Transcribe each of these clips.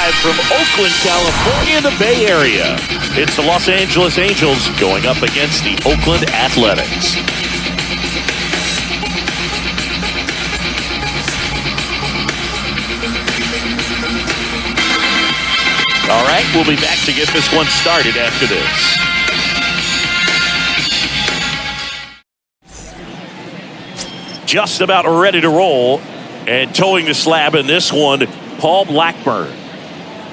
live from Oakland, California, the Bay Area. It's the Los Angeles Angels going up against the Oakland Athletics. All right, we'll be back to get this one started after this. Just about ready to roll, and towing the slab in this one, Paul Blackburn.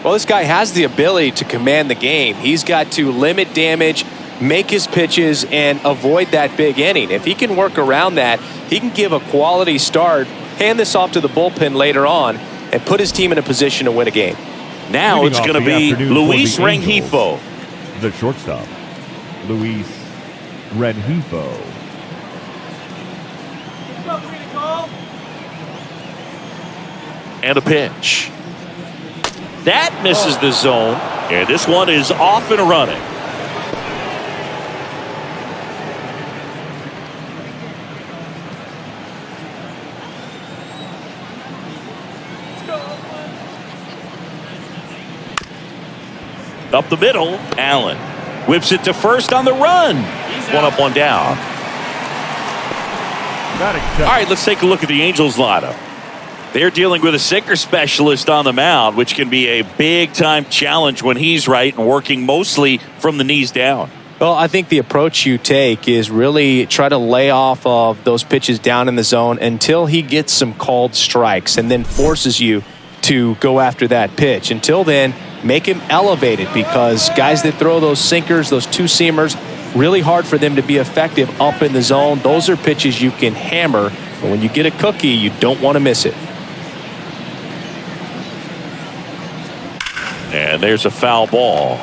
Well, this guy has the ability to command the game. He's got to limit damage, make his pitches, and avoid that big inning. If he can work around that, he can give a quality start, hand this off to the bullpen later on, and put his team in a position to win a game. Now it's going to be Luis Rengifo. The shortstop, Luis Rengifo. And a pitch. That misses the zone, and this one is off and running. Up the middle, Allen whips it to first on the run. One up, one down. All right, let's take a look at the Angels lineup. They're dealing with a sinker specialist on the mound, which can be a big-time challenge when he's right and working mostly from the knees down. Well, I think the approach you take is really try to lay off of those pitches down in the zone until he gets some called strikes and then forces you to go after that pitch. Until then, make him elevated, because guys that throw those sinkers, those two-seamers, really hard for them to be effective up in the zone. Those are pitches you can hammer, but when you get a cookie, you don't want to miss it. And there's a foul ball.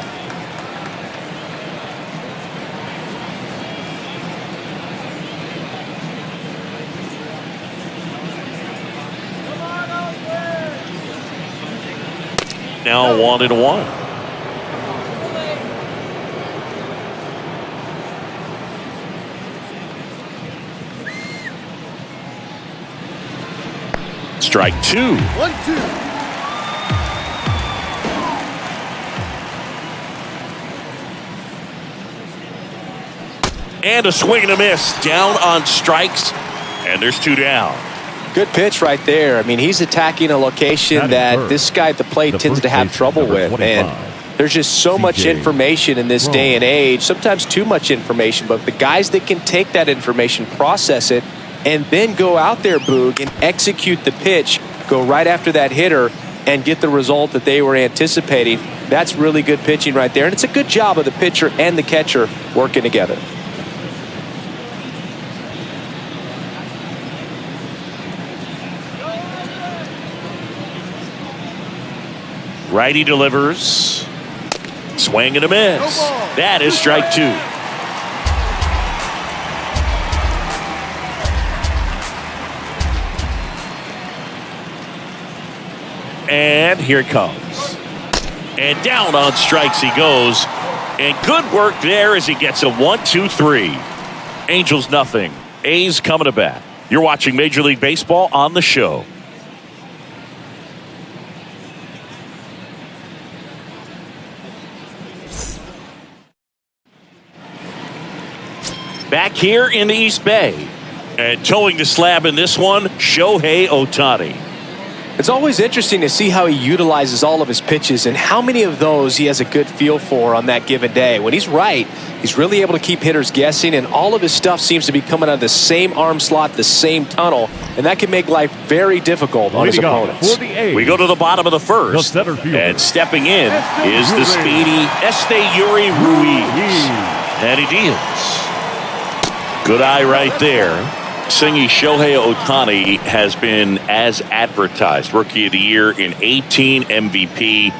Now 1-1. Strike two. 1-2. And a swing and a miss. Down on strikes. And there's two down. Good pitch right there. I mean, he's attacking a location that this guy at the plate tends to have trouble with. And there's just so much information in this day and age. Sometimes too much information. But the guys that can take that information, process it, and then go out there, Boog, and execute the pitch, go right after that hitter, and get the result that they were anticipating. That's really good pitching right there. And it's a good job of the pitcher and the catcher working together. Righty delivers. Swing and a miss. That is strike two. And here it comes. And down on strikes he goes. And good work there as he gets a 1-2-3. Angels nothing. A's coming to bat. You're watching Major League Baseball on the show. Back here in the East Bay. And towing the slab in this one, Shohei Ohtani. It's always interesting to see how he utilizes all of his pitches and how many of those he has a good feel for on that given day. When he's right, he's really able to keep hitters guessing, and all of his stuff seems to be coming out of the same arm slot, the same tunnel, and that can make life very difficult on his opponents. We go to the bottom of the first, and stepping in is the speedy Esteury Ruiz. And he deals. Good eye right there. Singy, Shohei Ohtani has been as advertised. Rookie of the Year in 18, MVP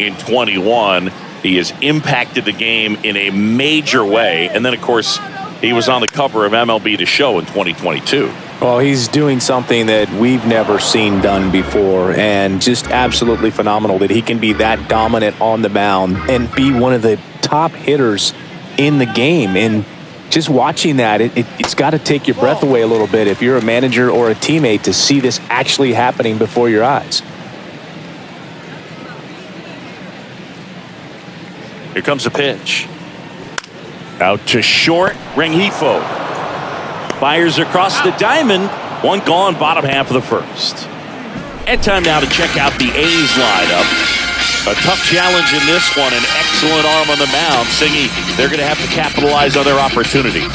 in 21. He has impacted the game in a major way. And then, of course, he was on the cover of MLB The Show in 2022. Well, he's doing something that we've never seen done before, and just absolutely phenomenal that he can be that dominant on the mound and be one of the top hitters in the game. And just watching that, it's got to take your breath away a little bit if you're a manager or a teammate to see this actually happening before your eyes. Here comes a pitch. Out to short, Rengifo. Fires across the diamond. One gone, bottom half of the first. And time now to check out the A's lineup. A tough challenge in this one. An excellent arm on the mound. Singy, they're going to have to capitalize on their opportunities.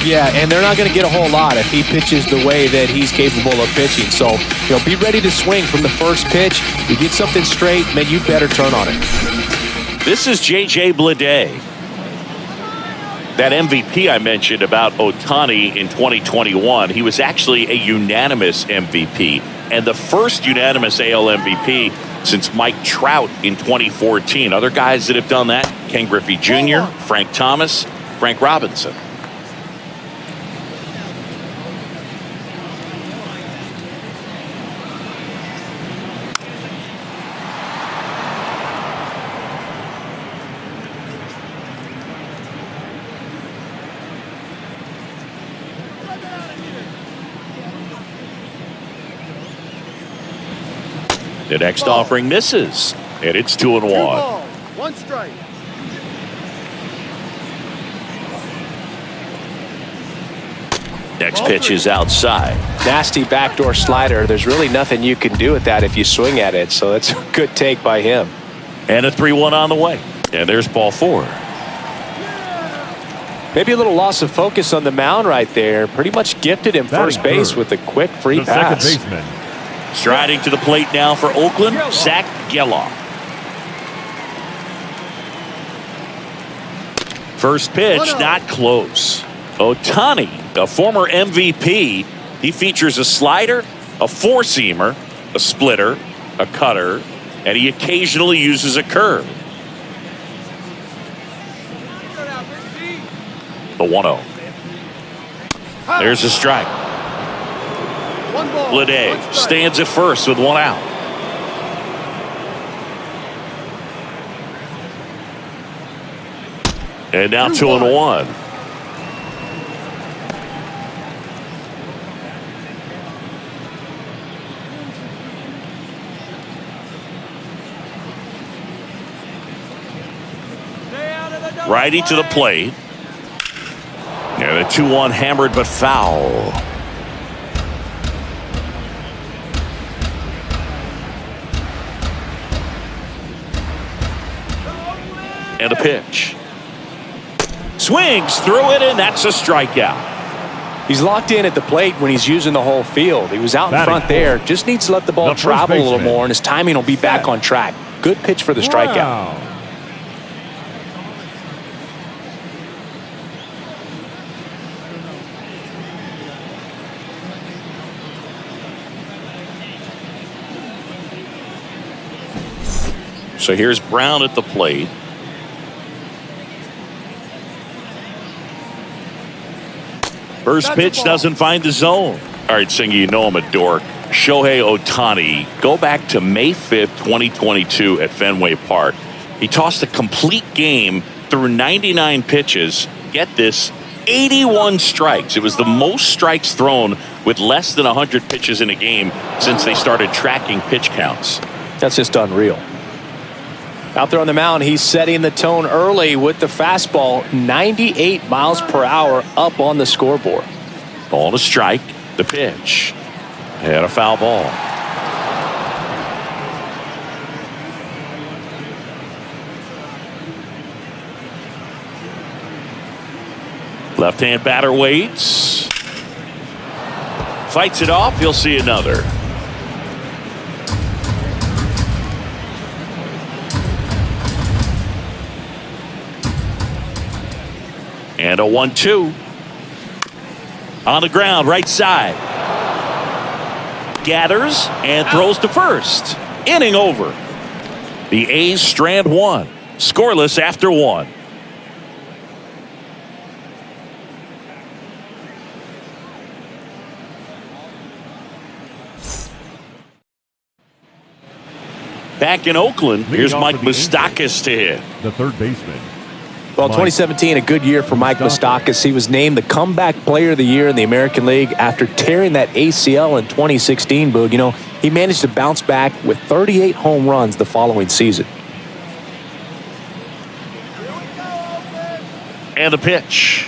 Yeah, and they're not going to get a whole lot if he pitches the way that he's capable of pitching. So, be ready to swing from the first pitch. You get something straight, man, you better turn on it. This is J.J. Bleday. That MVP I mentioned about Ohtani in 2021, he was actually a unanimous MVP. And the first unanimous AL MVP since Mike Trout in 2014. Other guys that have done that, Ken Griffey Jr., Frank Thomas, Frank Robinson. The next offering misses, and it's 2-1. 1 strike. Next pitch is outside. Nasty backdoor slider. There's really nothing you can do with that if you swing at it. So that's a good take by him. And a 3-1 on the way. And there's ball 4. Maybe a little loss of focus on the mound right there. Pretty much gifted him first base with a quick free pass. Second baseman. Striding to the plate now for Oakland, Zach Geloff. First pitch, not close. Ohtani, a former MVP, he features a slider, a four-seamer, a splitter, a cutter, and he occasionally uses a curve. The 1-0. There's a strike. Bleday stands at first with 1 out. And now 2-1. Righty to the plate. And a 2-1 hammered but foul. And a pitch. Swings through it, and that's a strikeout. He's locked in at the plate when he's using the whole field. He was out in front there. Just needs to let the ball travel a little more, and his timing will be back on track. Good pitch for the strikeout. So here's Brown at the plate. First pitch doesn't find the zone. All right, Singy, you know I'm a dork. Shohei Ohtani, go back to May 5th, 2022 at Fenway Park. He tossed a complete game through 99 pitches. Get this, 81 strikes. It was the most strikes thrown with less than 100 pitches in a game since they started tracking pitch counts. That's just unreal. Out there on the mound, he's setting the tone early with the fastball, 98 miles per hour up on the scoreboard. Ball to strike, the pitch, and a foul ball. Left-hand batter waits. Fights it off, he'll see another. And a 1-2. On the ground, right side. Gathers and throws to first. Inning over. The A's strand one. Scoreless after 1. Back in Oakland, here's Mike Moustakas to hit. The third baseman. Well, 2017, a good year for Mike Moustakas. He was named the comeback player of the year in the American League after tearing that ACL in 2016, Boog. You know, he managed to bounce back with 38 home runs the following season. And the pitch.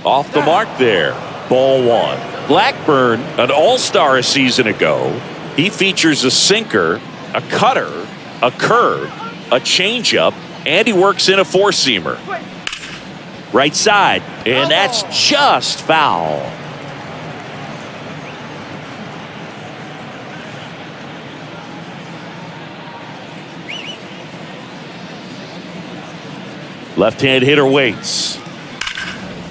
Off the mark there. Ball one. Blackburn, an all-star a season ago. He features a sinker, a cutter, a curve, a changeup, and he works in a four-seamer. Right side, and that's just foul. Left-hand hitter waits.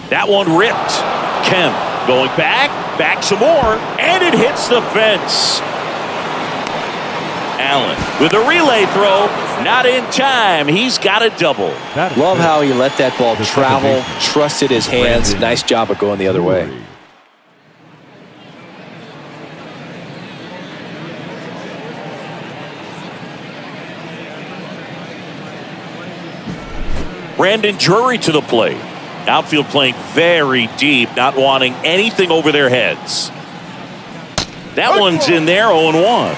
That one ripped. Kemp going back some more, and it hits the fence. Allen with a relay throw, not in time. He's got a double. Love how he let that ball travel, trusted his hands. Nice job of going the other way. Brandon Drury to the plate. Outfield playing very deep, not wanting anything over their heads. That one's in there, 0-1.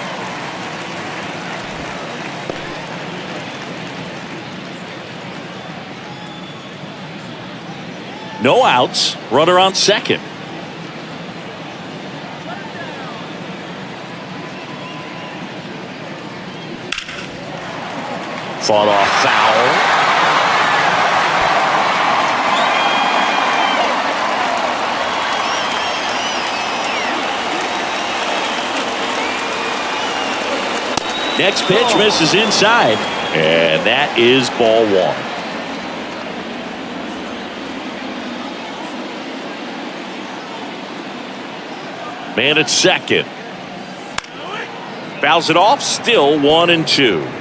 No outs, runner on second. Fought off foul. Next pitch misses inside, and that is ball one. Man at second. Fouls it off, still 1-2.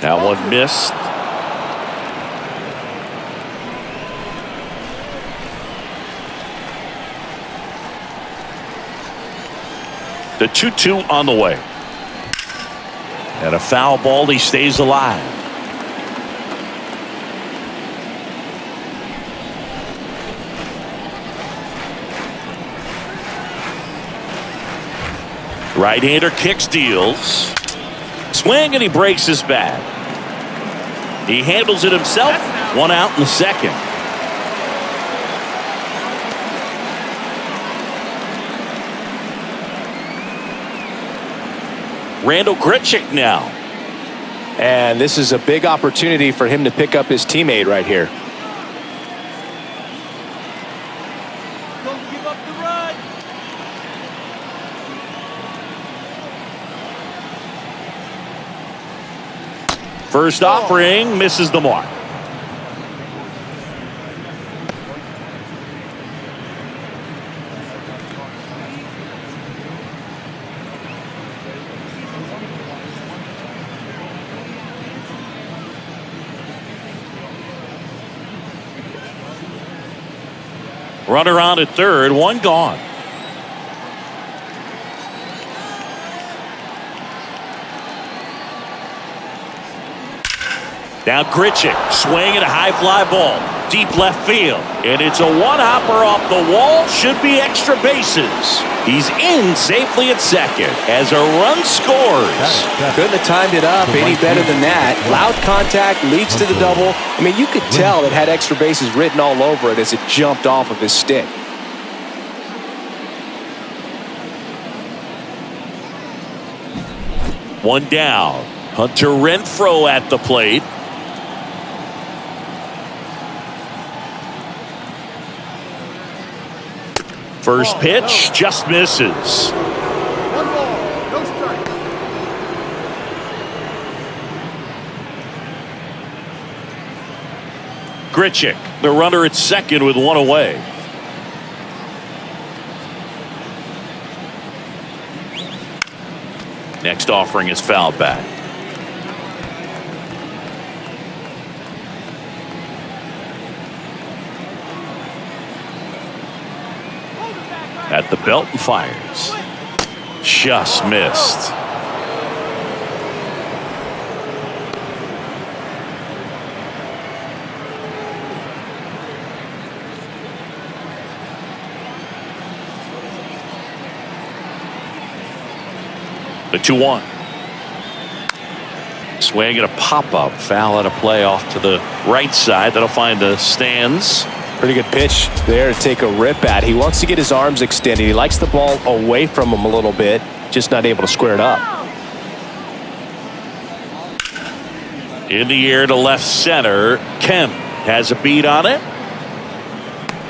That one missed. The 2-2 on the way. And a foul ball, he stays alive. Right-hander kicks, deals. Swing, and he breaks his bat. He handles it himself. One out in the second. Randall Grichuk now. And this is a big opportunity for him to pick up his teammate right here. Don't give up the run. First offering misses the mark. Runner on at third, one gone. Now Grichuk swinging a high fly ball, deep left field, and it's a one-hopper off the wall. Should be extra bases. He's in safely at second as a run scores. Couldn't have timed it up any better than that. Loud contact leads to the double. I mean, you could tell it had extra bases written all over it as it jumped off of his stick. One down. Hunter Renfroe at the plate. First pitch just misses. 1 ball, no strike. Grichuk, the runner at second with one away. Next offering is fouled back. At the belt and fires. Just missed. The 2-1. Swing and a pop-up. Foul at a play off to the right side. That'll find the stands. Pretty good pitch there to take a rip at. He wants to get his arms extended. He likes the ball away from him a little bit. Just not able to square it up. In the air to left center. Kemp has a beat on it.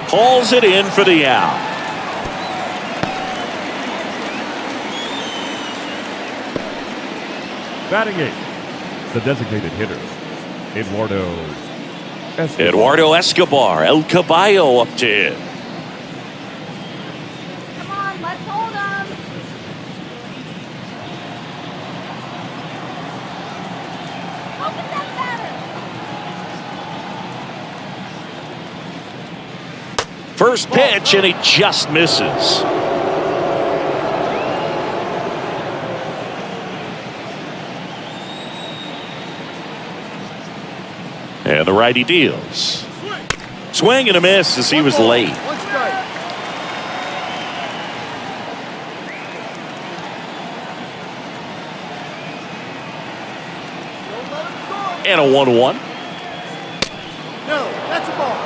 Hauls it in for the out. Batting eighth, the designated hitter, Eduardo Escobar, El Caballo up to hit. Come on, let's hold him. Open that batter. First pitch, and he just misses. And the righty deals. Swing and a miss as he was late. And a 1-1. No, that's a ball.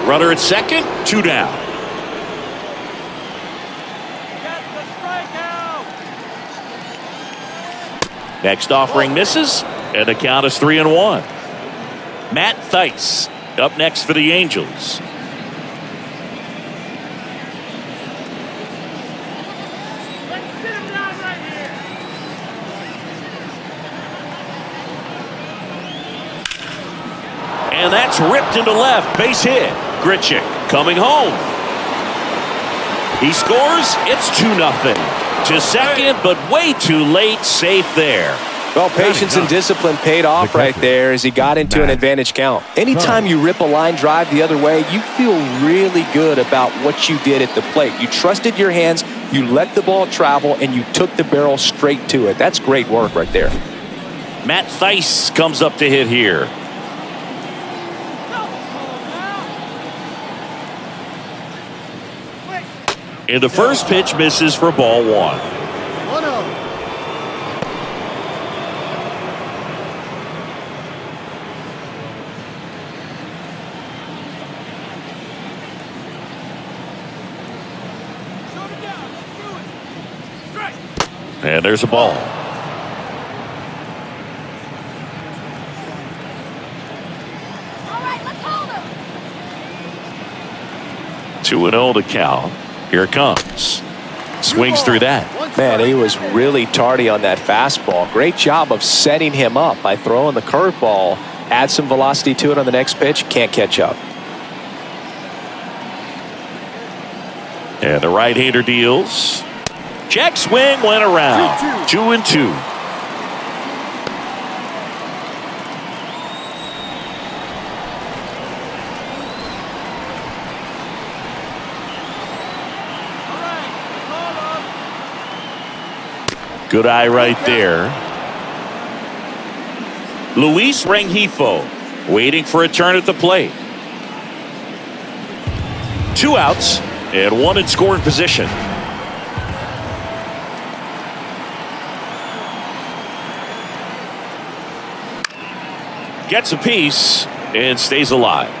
Runner at second, 2 down. Get the strikeout. Next offering misses, and the count is 3-1. Matt Thaiss up next for the Angels. Let's sit him down right here. And that's ripped into left. Base hit. Grichuk coming home. He scores. It's 2-0. To second, but way too late. Safe there. Well, patience and discipline paid off right there as he got into an advantage count. Anytime you rip a line drive the other way, you feel really good about what you did at the plate. You trusted your hands, you let the ball travel, and you took the barrel straight to it. That's great work right there. Matt Thaiss comes up to hit here. And the first pitch misses for ball 1. 1-0. And there's a ball. All right, let's hold him. 2-0 to Cal. Here it comes. Swings through that. Man, he was really tardy on that fastball. Great job of setting him up by throwing the curveball. Add some velocity to it on the next pitch. Can't catch up. And the right-hander deals. Check swing went around. 2-2. Good eye right there. Luis Rengifo waiting for a turn at the plate. 2 outs and 1 in scoring position. Gets a piece and stays alive.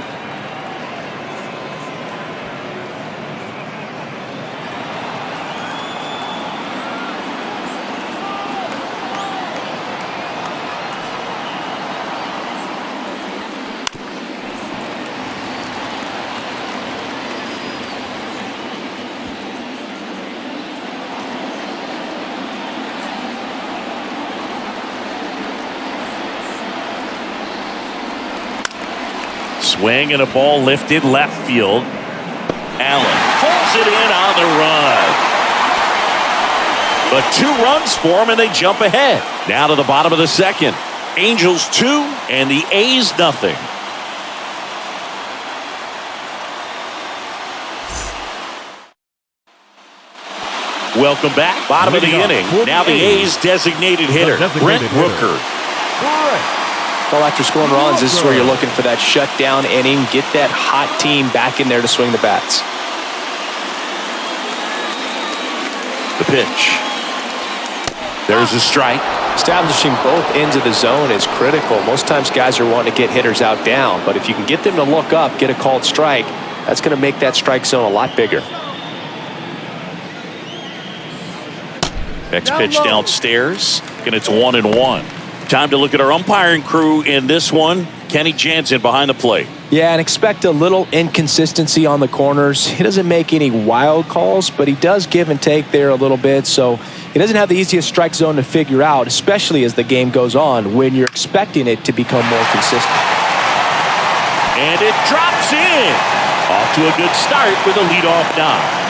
Swing and a ball lifted left field. Allen pulls it in on the run. But 2 runs for him and they jump ahead. Now to the bottom of the second. Angels 2 and the A's nothing. Welcome back. Bottom of the inning. Now the A's designated hitter, Brent Rooker. Well, after scoring runs, this is where you're looking for that shutdown inning. Get that hot team back in there to swing the bats. The pitch. There's a strike. Establishing both ends of the zone is critical. Most times guys are wanting to get hitters out down, but if you can get them to look up, get a called strike, that's going to make that strike zone a lot bigger. Next pitch downstairs, and it's 1-1. Time to look at our umpiring crew in this one. Kenny Jansen behind the plate. Yeah, and expect a little inconsistency on the corners. He doesn't make any wild calls, but he does give and take there a little bit, so he doesn't have the easiest strike zone to figure out, especially as the game goes on when you're expecting it to become more consistent. And it drops in. Off to a good start with a leadoff knock.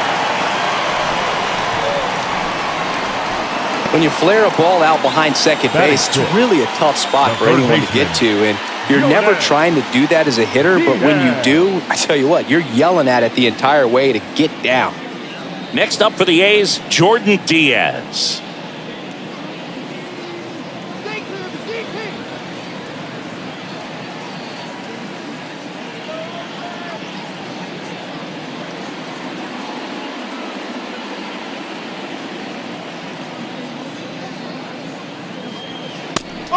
When you flare a ball out behind second base, it's really a tough spot for anyone to get to, and you're never trying to do that as a hitter, but when you do, I tell you what, you're yelling at it the entire way to get down. Next up for the A's, Jordan Diaz.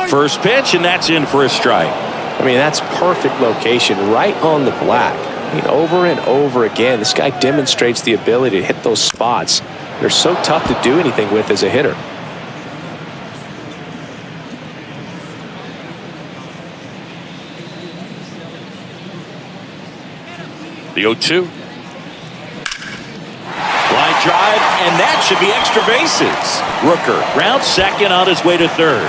First pitch, and that's in for a strike. I mean, that's perfect location, right on the black. I mean, over and over again, this guy demonstrates the ability to hit those spots. They're so tough to do anything with as a hitter. The 0-2. Line drive, and that should be extra bases. Rooker rounds second on his way to third.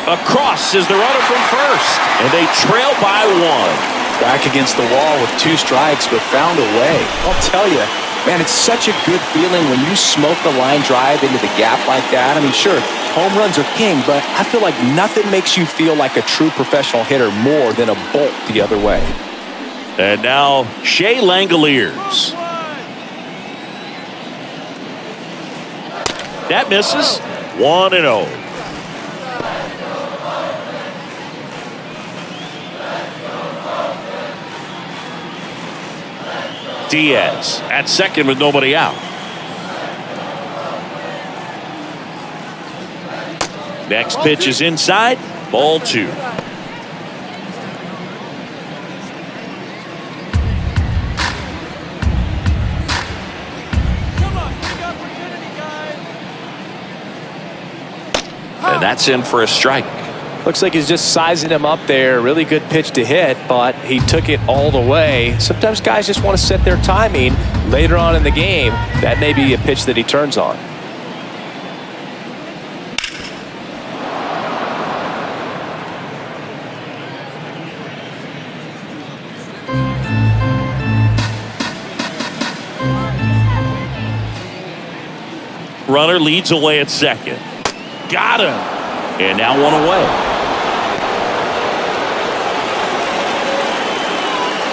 Across is the runner from first, and they trail by one. Back against the wall with 2 strikes, but found a way. I'll tell you, man, it's such a good feeling when you smoke the line drive into the gap like that. I mean, sure, home runs are king, but I feel like nothing makes you feel like a true professional hitter more than a bolt the other way. And now, Shea Langoliers. That misses. 1-0. Diaz at second with nobody out. Next pitch is inside. Ball 2. And that's in for a strike. Looks like he's just sizing him up there. Really good pitch to hit, but he took it all the way. Sometimes guys just want to set their timing later on in the game. That may be a pitch that he turns on. Runner leads away at second. Got him. And now one away.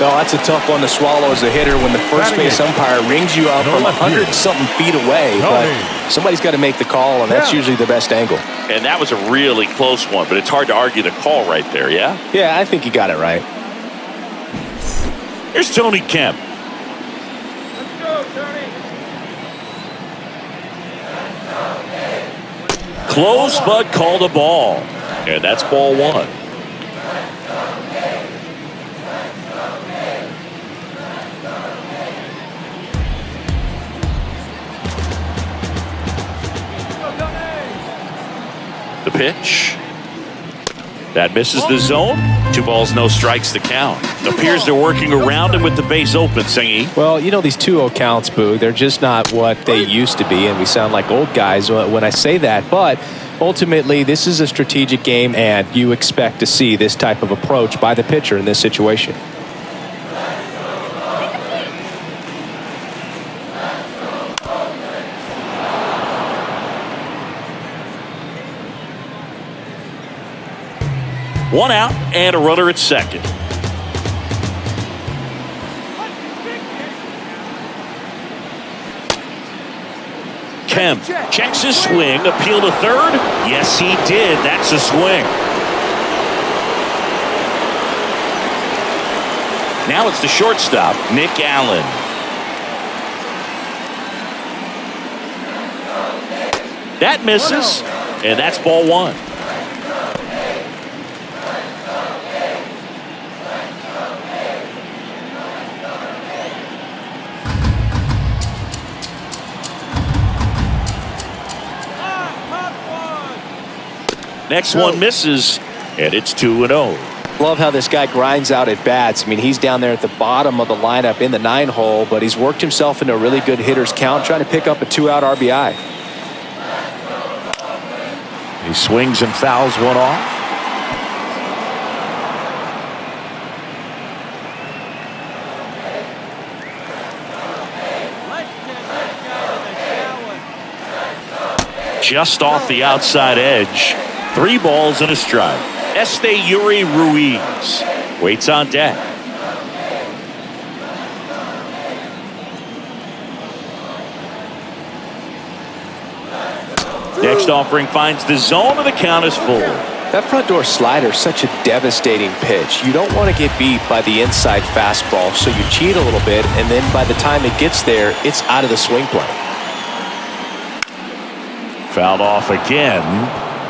Well, that's a tough one to swallow as a hitter when the first base umpire rings you out from 100-something feet away. But somebody's got to make the call, and that's usually the best angle. And that was a really close one, but it's hard to argue the call right there, yeah? Yeah, I think you got it right. Here's Tony Kemp. Let's go, Tony. Close, but called a ball. And that's ball 1. The pitch. That misses the zone. 2 balls, no strikes to count. Appears they're working around him with the base open, Singy. Well, you know, these 2-0 counts, Boo, they're just not what they used to be, and we sound like old guys when I say that. But ultimately, this is a strategic game, and you expect to see this type of approach by the pitcher in this situation. One out and a runner at second. Kemp checks his swing. Appeal to third. Yes, he did. That's a swing. Now it's the shortstop, Nick Allen. That misses, and that's ball one. Next one misses, and it's 2-0. Love how this guy grinds out at bats. I mean, he's down there at the bottom of the lineup in the 9-hole, but he's worked himself into a really good hitter's count, trying to pick up a 2-out RBI. He swings and fouls one off. Just off the outside edge. 3 balls and a strike. Yuri Ruiz waits on deck. Next offering finds the zone, and the count is full. That front door slider is such a devastating pitch. You don't want to get beat by the inside fastball, so you cheat a little bit, and then by the time it gets there, it's out of the swing plane. Fouled off again,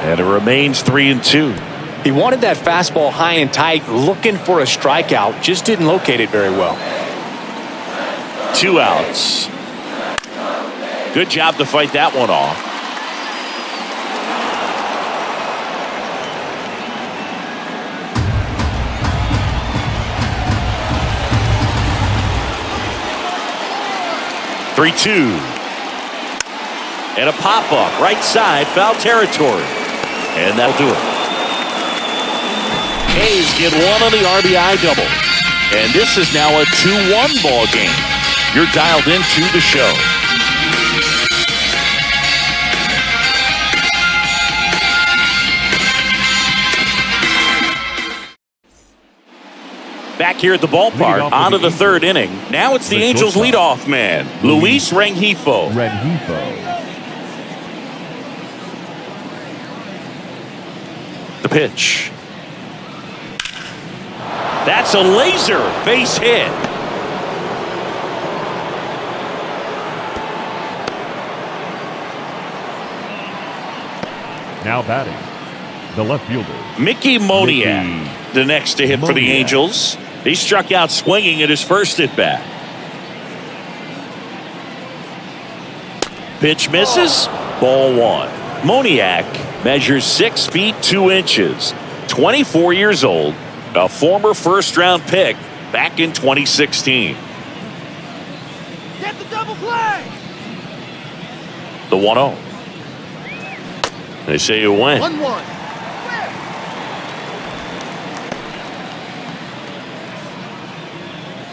and it remains 3-2. He wanted that fastball high and tight, looking for a strikeout, just didn't locate it very well. 2 outs. Good job to fight that one off. (3-2). And a pop-up right side, foul territory. And that'll do it. A's get one on the RBI double. And this is now a 2-1 ball game. You're dialed into the show. Back here at the ballpark, on to the 3rd inning. Now it's the Angels leadoff man, Luis Rengifo. The pitch. That's a laser base hit. Now batting, the left fielder, Mickey Moniak, the next to hit for the Angels. He struck out swinging at his first at bat. Pitch misses. Ball 1. Moniak measures 6 feet 2 inches. 24 years old. A former first-round pick back in 2016. Get the double play. The 1-0. They say you win. 1-1.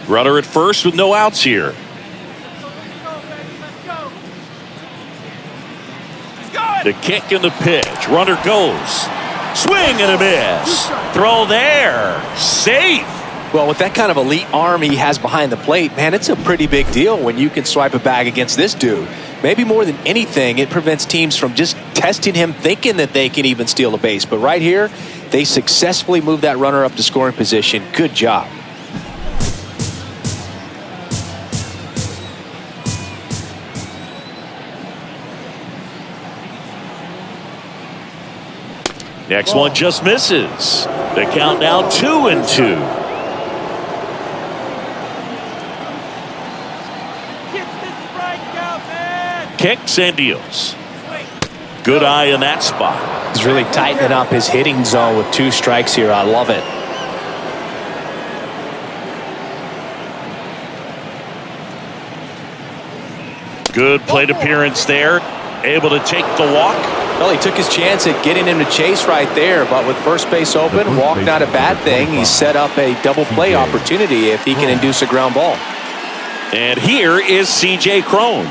Runner at first with no outs here. The kick and the pitch. Runner goes. Swing and a miss. Throw there. Safe. Well, with that kind of elite arm he has behind the plate, man, it's a pretty big deal when you can swipe a bag against this dude. Maybe more than anything, it prevents teams from just testing him, thinking that they can even steal a base. But right here, they successfully moved that runner up to scoring position. Good job. Next one just misses. The count now 2-2. Kicks and deals. Good eye in that spot. He's really tightening up his hitting zone with 2 strikes here. I love it. Good plate appearance there. Able to take the walk. Well, he took his chance at getting him to chase right there, but with first base open, walk not a bad thing. He set up a double play opportunity if he can induce a ground ball. And here is C.J. Cron.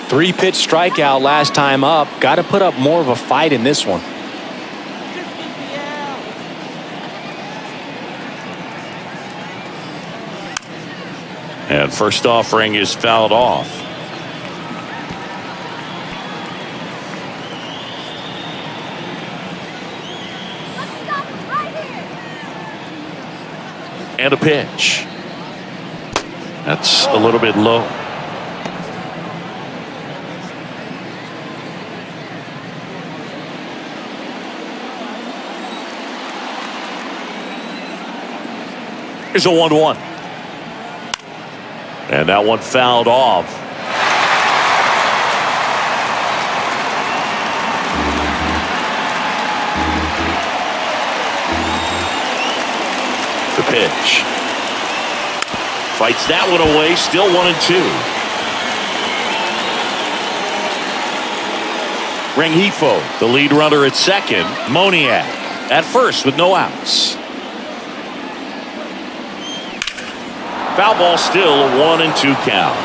3-pitch strikeout last time up. Got to put up more of a fight in this one. And first offering is fouled off. And a pitch. That's a little bit low. Here's a 1-1. And that one fouled off. The pitch. Fights that one away. Still 1-2. Rengifo, the lead runner at second. Moniak at first with no outs. Foul ball, still a 1-2 count.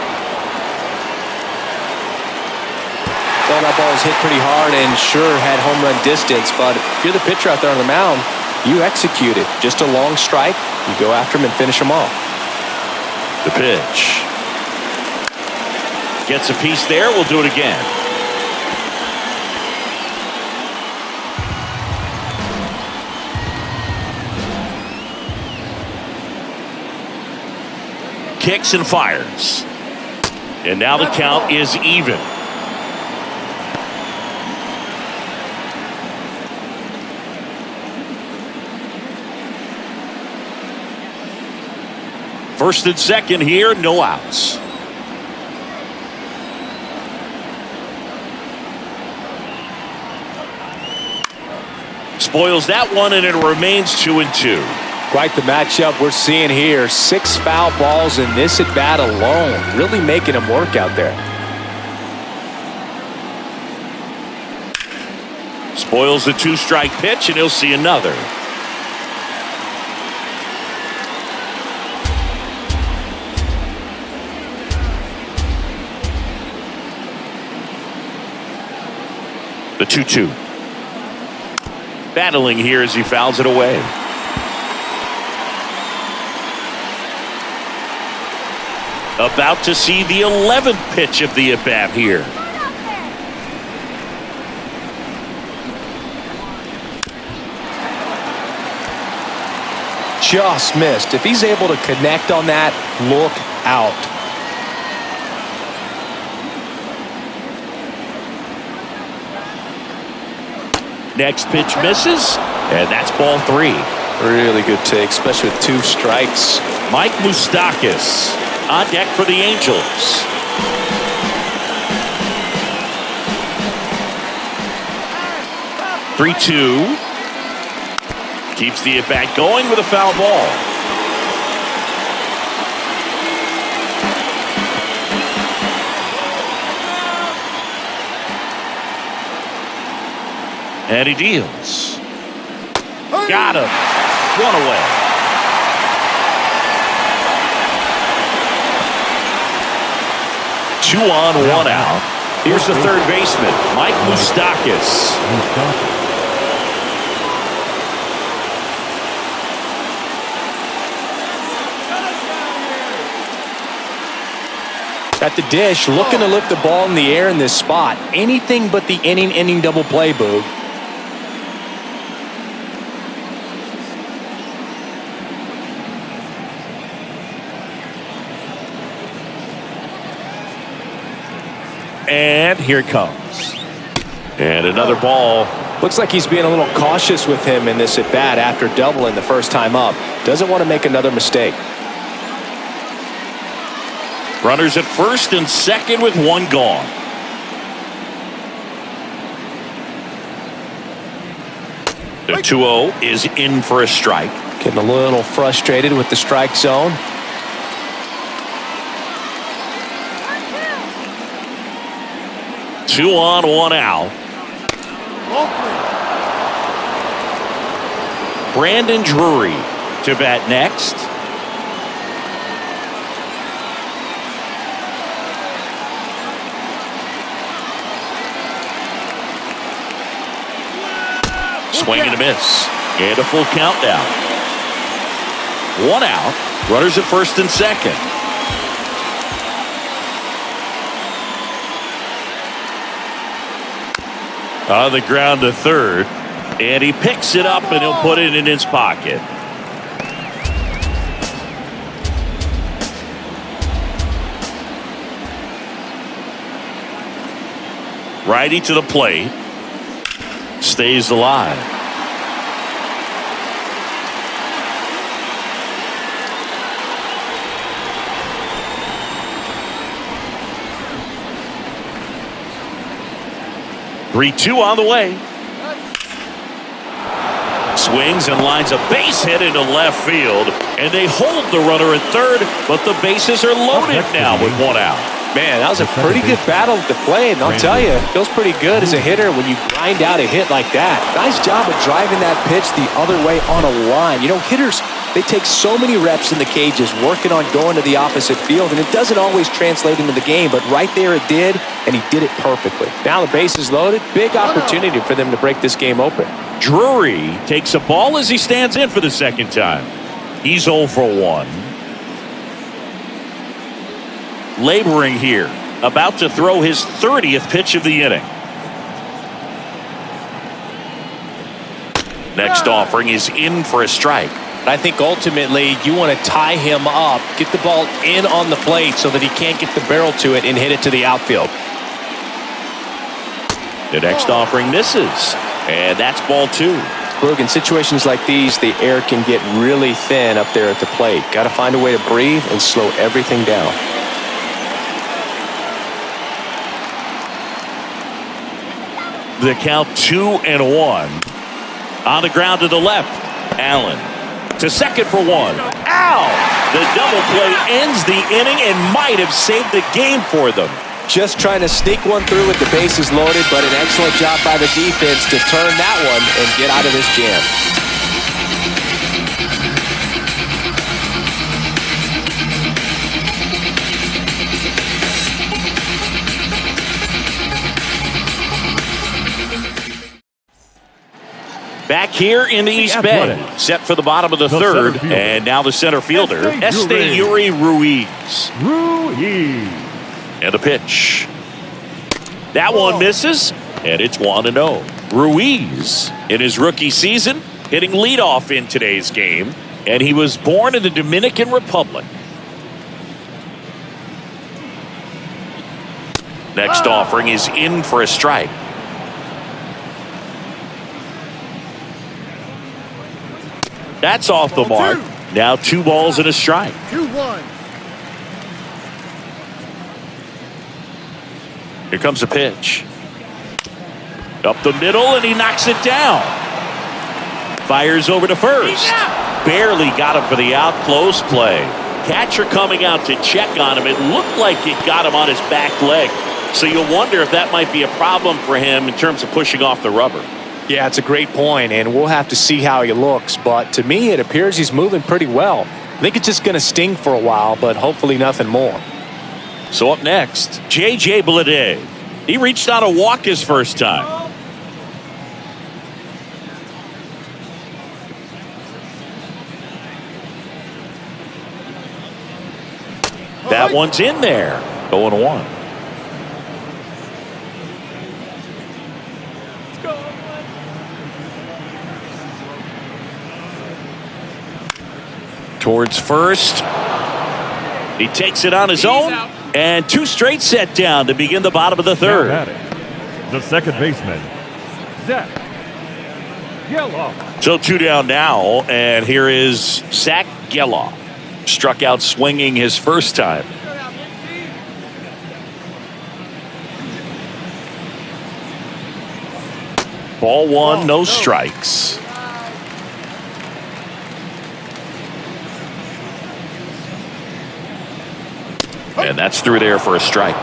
Well, that ball was hit pretty hard and sure had home run distance, but if you're the pitcher out there on the mound, you execute it. Just a long strike, you go after him and finish him off. The pitch. Gets a piece there, we'll do it again. Kicks and fires. And now the count is even. First and second here, no outs. Spoils that one, and it remains 2-2. Quite the matchup we're seeing here. 6 foul balls in this at bat alone. Really making him work out there. Spoils the 2-strike pitch, and he'll see another. The 2-2. Battling here as he fouls it away. About to see the 11th pitch of the at-bat here. Just missed. If he's able to connect on that, look out. Next pitch misses, and that's ball 3. Really good take, especially with 2 strikes. Mike Moustakas on deck for the Angels. Three, 2. Keeps the at-bat going with a foul ball. And he deals. Got him. 1 away. Two on, 1 out. Here's the third baseman, Mike Moustakas. At the dish, looking to lift the ball in the air in this spot. Anything but the inning double play, Boog. And here it comes. And another ball. Looks like he's being a little cautious with him in this at-bat after doubling the first time up. Doesn't want to make another mistake. Runners at first and second with 1 gone. The 2-0 is in for a strike. Getting a little frustrated with the strike zone. Two on, 1 out. Brandon Drury to bat next. Swing and a miss. And a full count now. 1 out. Runners at first and second. On the ground to third. And he picks it up and he'll put it in his pocket. Righty to the plate. Stays alive. Three-two on the way. Swings and lines a base hit into left field, and they hold the runner at third, but the bases are loaded now with one out. Man, that was a pretty good battle to play, and I'll tell you, it feels pretty good as a hitter when you grind out a hit like that. Nice job of driving that pitch the other way on a line. You know, hitters, they take so many reps in the cages working on going to the opposite field, and it doesn't always translate into the game, but right there it did, and he did it perfectly. Now the base is loaded. Big opportunity for them to break this game open. Drury takes a ball as he stands in for the second time. He's 0 for 1. Laboring here, about to throw his 30th pitch of the inning. Next offering is in for a strike. I think ultimately you want to tie him up, get the ball in on the plate so that he can't get the barrel to it and hit it to the outfield. The next offering misses, and that's ball 2. Look, in situations like these, the air can get really thin up there at the plate. Got to find a way to breathe and slow everything down. The count 2-1. On the ground to the left. Allen to second for 1. Ow! The double play ends the inning and might have saved the game for them. Just trying to sneak one through with the bases loaded, but an excellent job by the defense to turn that one and get out of this jam. Back here in the East Bay, set for the bottom of the third, and now the center fielder, Yuri Ruiz. And the pitch. That one misses, and it's 1-0. Ruiz, in his rookie season, hitting leadoff in today's game, and he was born in the Dominican Republic. Next offering is in for a strike. That's off the mark. Now 2 balls and a strike. 2-1. Here comes a pitch. Up the middle, and he knocks it down. Fires over to first. Barely got him for the out. Close play. Catcher coming out to check on him. It looked like it got him on his back leg. So you'll wonder if that might be a problem for him in terms of pushing off the rubber. Yeah, it's a great point, and we'll have to see how he looks. But to me, it appears he's moving pretty well. I think it's just going to sting for a while, but hopefully nothing more. So up next, J.J. Bleday. He reached out a walk his first time. That one's in there. 0-1. Towards first. He takes it on his own. And 2 straight set down to begin the bottom of the third. The second baseman, Zach Geloff. So 2 down now. And here is Zach Geloff. Struck out swinging his first time. Ball 1, no strikes. And that's through there for a strike.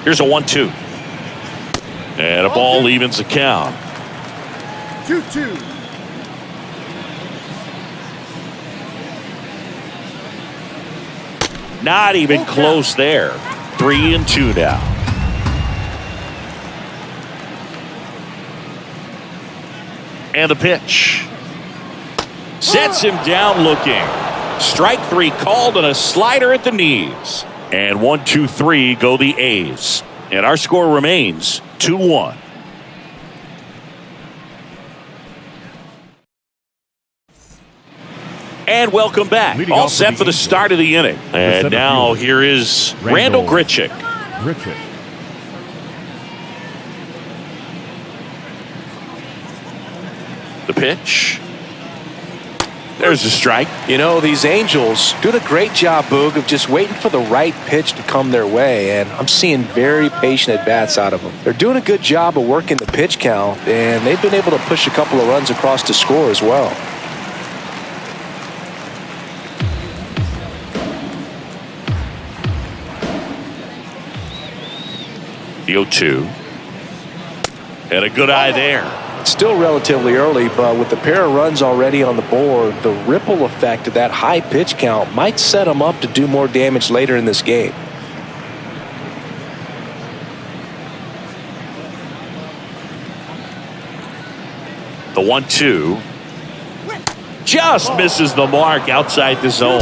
Here's a 1-2. And a ball evens the count. 2-2. Not even close there. 3-2 now. And the pitch. Sets him down looking. Strike 3 called, and a slider at the knees. And 1, 2, 3 go the A's. And our score remains 2-1. And welcome back. All set for the start of the inning. And now here is Randall Grichuk. The pitch. There's a strike. You know, these Angels doing a great job, Boog, of just waiting for the right pitch to come their way, and I'm seeing very patient at-bats out of them. They're doing a good job of working the pitch count, and they've been able to push a couple of runs across to score as well. The 0-2. And a good eye there. Still relatively early, but with the pair of runs already on the board, the ripple effect of that high pitch count might set them up to do more damage later in this game. The 1-2 just misses the mark outside the zone.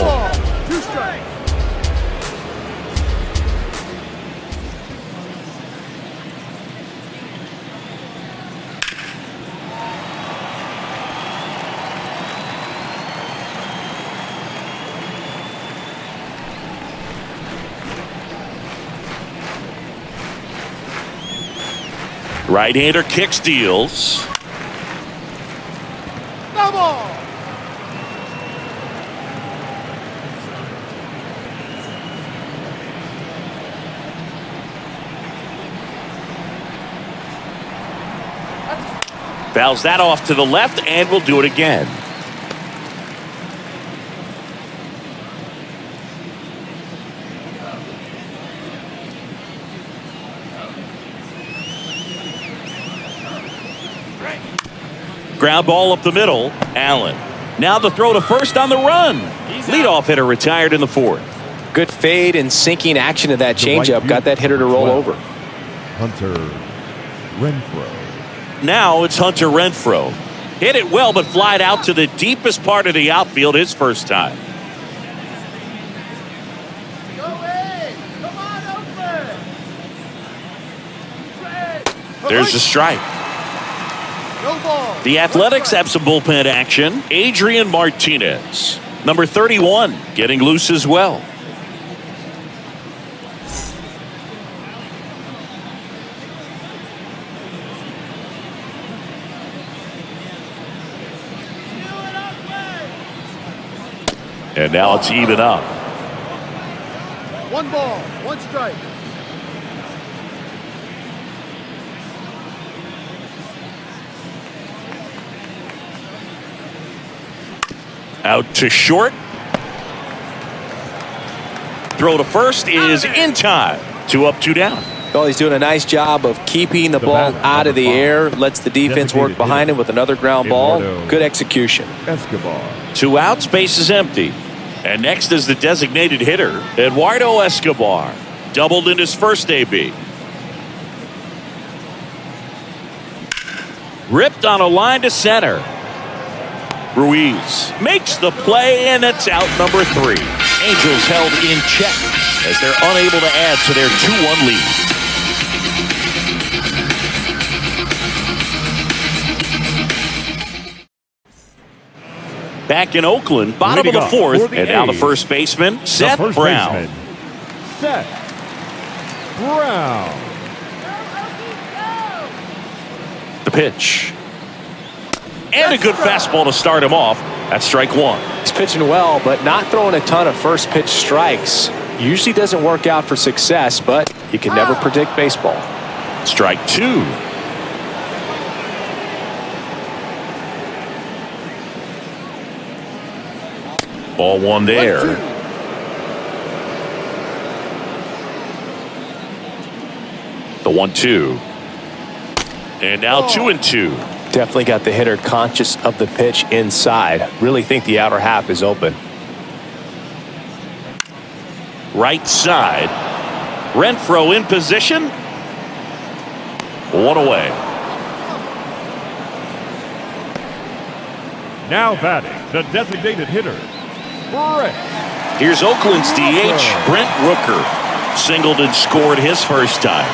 2 strikes. Right-hander kicks, deals. No ball. Fouls that off to the left, and will do it again. Ground ball up the middle. Allen. Now the throw to first on the run. Leadoff hitter retired in the 4th. Good fade and sinking action of that changeup got that hitter to roll over. Hunter Renfroe. Now it's Hunter Renfroe. Hit it well, but flied out to the deepest part of the outfield his first time. There's a strike. No ball. The Athletics have some bullpen action. Adrian Martinez, number 31, getting loose as well. And now it's even up. 1 ball, 1 strike. Out to short. Throw to first is in time. 2 up, 2 down. Well, he's doing a nice job of keeping the ball out of the air. Lets the defense work behind him with another ground ball. Good execution. Escobar. 2 outs, base is empty. And next is the designated hitter, Eduardo Escobar. Doubled in his first AB. Ripped on a line to center. Ruiz makes the play, and it's out number 3. Angels held in check as they're unable to add to their 2-1 lead. Back in Oakland, bottom of the 4th, and now the first baseman, Seth Brown. Seth Brown. The pitch. And a good fastball to start him off. That's strike 1. He's pitching well, but not throwing a ton of first pitch strikes. Usually doesn't work out for success, but you can never predict baseball. Strike 2. Ball 1 there. 1-2. The 1-2. And now 2-2. Definitely got the hitter conscious of the pitch inside. Really think the outer half is open. Right side. Renfroe in position. 1 away. Now batting, the designated hitter, Here's Oakland's DH, Brent Rooker. Singled and scored his first time.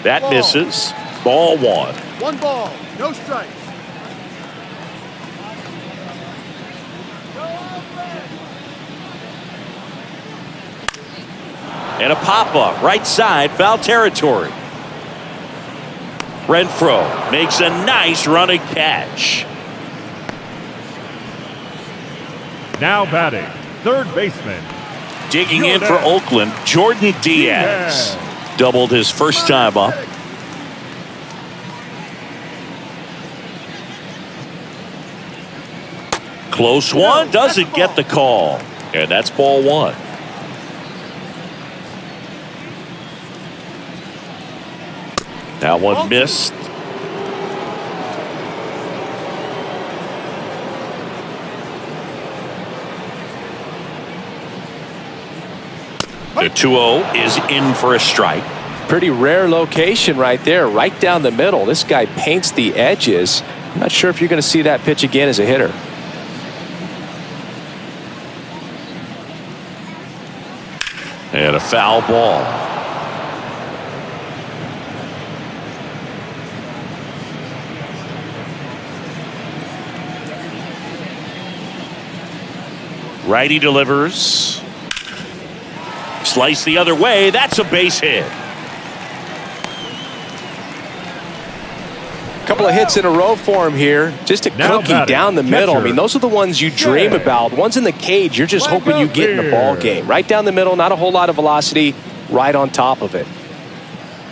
That Ball. misses. Ball one. 1 ball, no strikes. And a pop-up, right side, foul territory. Renfroe makes a nice running catch. Now batting, third baseman. Digging in for Oakland, Jordan Diaz. Doubled his first time up. Close one, doesn't get the call. And that's ball one. That one missed. The 2-0 is in for a strike. Pretty rare location right there, right down the middle. This guy paints the edges. I'm not sure if you're going to see that pitch again as a hitter. And a foul ball. Righty delivers. Slice the other way. That's a base hit. Couple of hits in a row for him here. Just a cookie down the middle. I mean, those are the ones you dream about. Ones in the cage, you're just hoping you get in the ball game. Right down the middle, not a whole lot of velocity, right on top of it.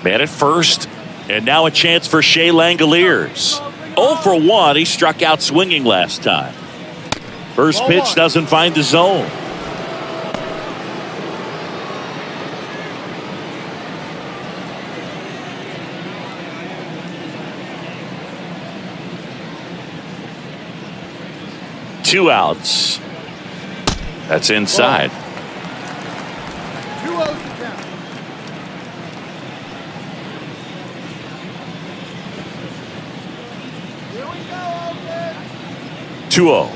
Man at first, and now a chance for Shea Langoliers. 0 for 1. He struck out swinging last time. First pitch doesn't find the zone. Two outs. That's inside. 2-0 to count. 2-0.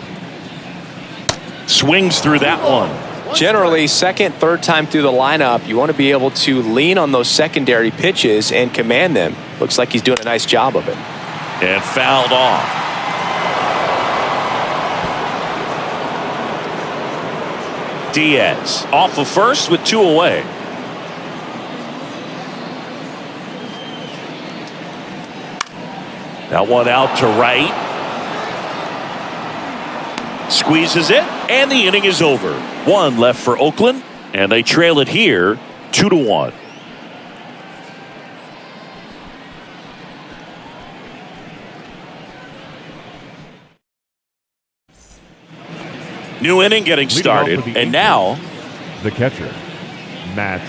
Swings through that one. Generally, second, third time through the lineup, you want to be able to lean on those secondary pitches and command them. Looks like he's doing a nice job of it. And fouled off. Diaz off of first with 2 away. That one out to right. Squeezes it, and the inning is over. 1 left for Oakland, and they trail it here 2-1. New inning getting started, and now the catcher, Matt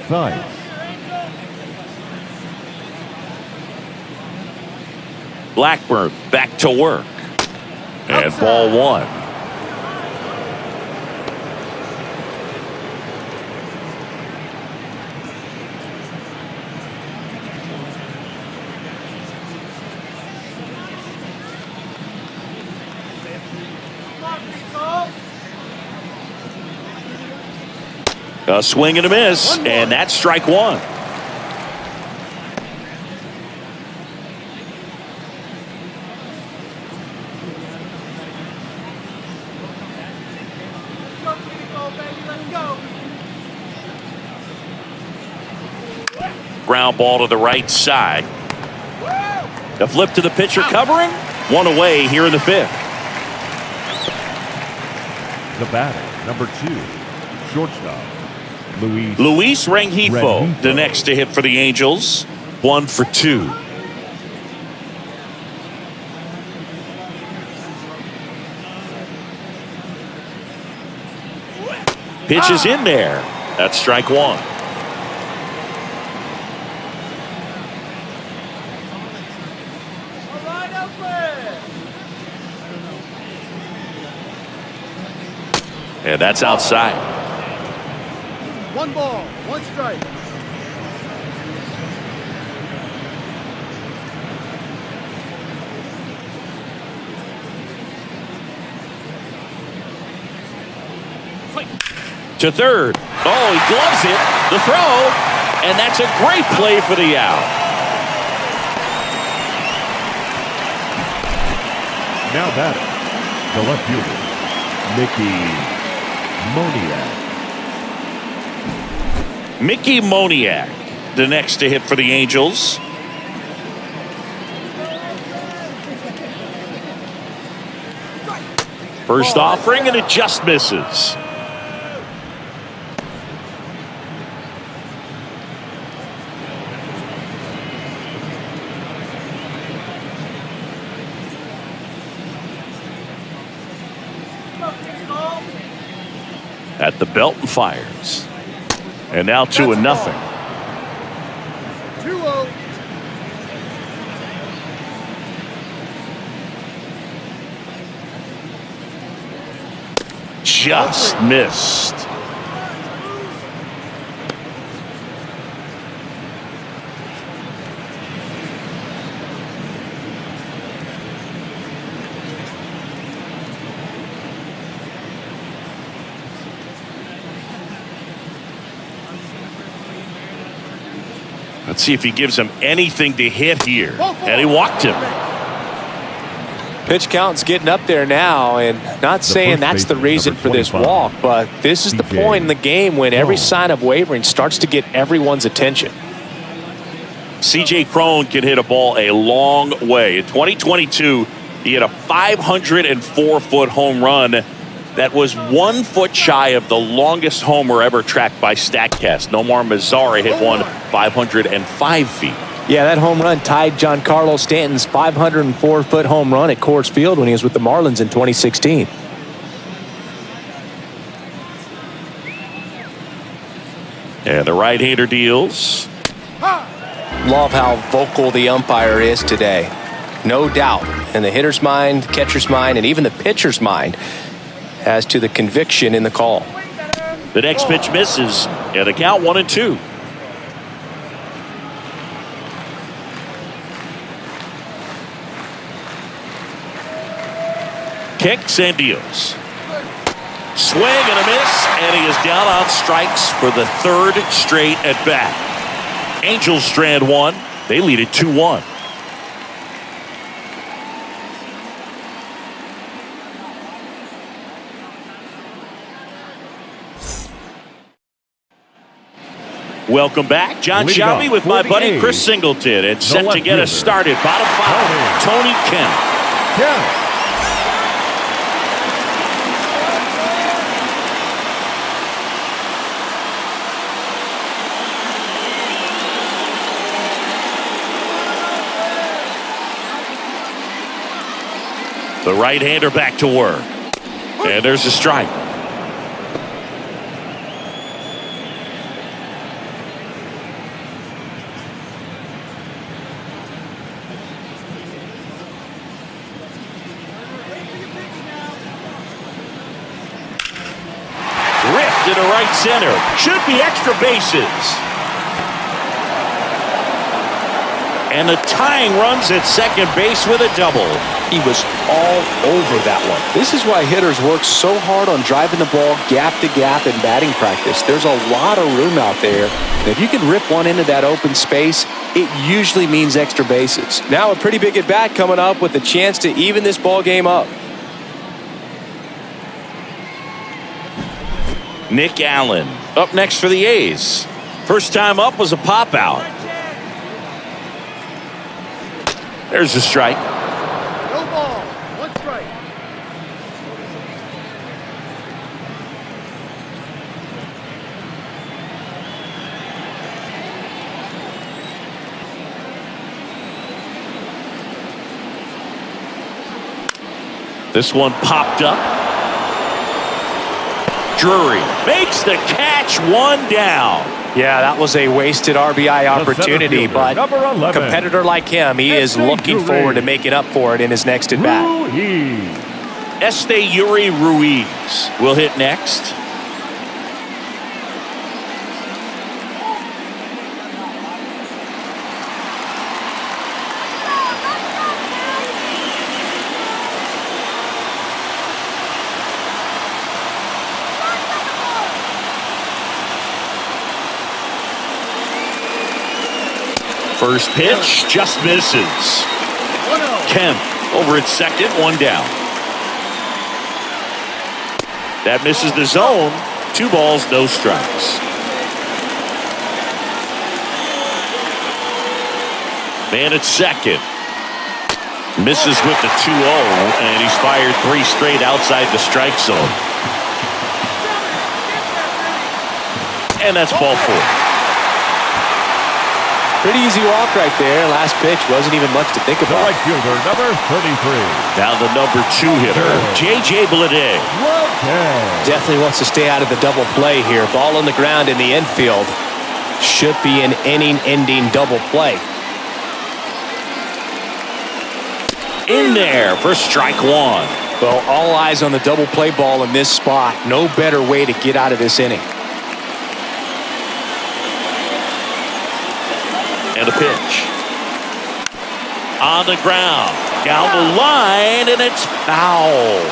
Thaiss. Blackburn back to work. And ball one. A swing and a miss, and that's strike one. Ground ball to the right side. A flip to the pitcher covering. 1 away here in the 5th. The batter, number 2, shortstop, Luis Rengifo, the next to hit for the Angels. 1 for 2. Pitch is in there. That's strike one. And that's outside. 1 ball, 1 strike. To third. Oh, he gloves it. The throw. And that's a great play for the out. Now batting, the left fielder, Mickey Moniak. Mickey Moniak, the next to hit for the Angels. First offering, and it just misses. At the belt and fires. And now 2-0. 2-0. Just missed. Let's see if he gives him anything to hit here. And he walked him. Pitch count's getting up there now, and not saying that's the reason for this walk, but this is the point in the game when every sign of wavering starts to get everyone's attention. C.J. Cron can hit a ball a long way. In 2022, he hit a 504-foot home run that was 1 foot shy of the longest homer ever tracked by StatCast. Nomar Mazara hit one 505 feet. Yeah, that home run tied Giancarlo Stanton's 504-foot home run at Coors Field when he was with the Marlins in 2016. And the right-hander deals. Love how vocal the umpire is today. No doubt in the hitter's mind, catcher's mind, and even the pitcher's mind as to the conviction in the call. The next pitch misses, and a count 1-2. Kicks and deals. Swing and a miss, and he is down on strikes for the third straight at bat. Angels strand one. They lead it 2-1. Welcome back. John Shelby with my buddy Chris Singleton, and set to get us started. Bottom five, Tony Kemp. The right-hander back to work. And there's a strike. Ripped into right center. Should be extra bases. And the tying runs at second base with a double. He was all over that one. This is why hitters work so hard on driving the ball gap to gap in batting practice. There's a lot of room out there. And if you can rip one into that open space, it usually means extra bases. Now a pretty big at bat coming up with a chance to even this ball game up. Nick Allen up next for the A's. First time up was a pop out. There's a strike. No ball. 1 strike. This one popped up. Drury makes the catch, 1 down. Yeah, that was a wasted RBI opportunity, but a competitor like him, he is looking forward to making up for it in his next at bat. Yuri Ruiz will hit next. First pitch just misses. 1-0. Kemp over at second, one down. That misses the zone. 2 balls, no strikes. Man at second. Misses with the 2-0, and he's fired 3 straight outside the strike zone. And that's ball 4. Pretty easy walk right there. Last pitch wasn't even much to think The about. right fielder, number 33. Now the number 2 hitter, J.J. Bleday. Definitely wants to stay out of the double play here. Ball on the ground in the infield. Should be an inning-ending double play. In there for strike 1. Well, all eyes on the double play ball in this spot. No better way to get out of this inning. And a pitch. On the ground. Down the line, and it's foul.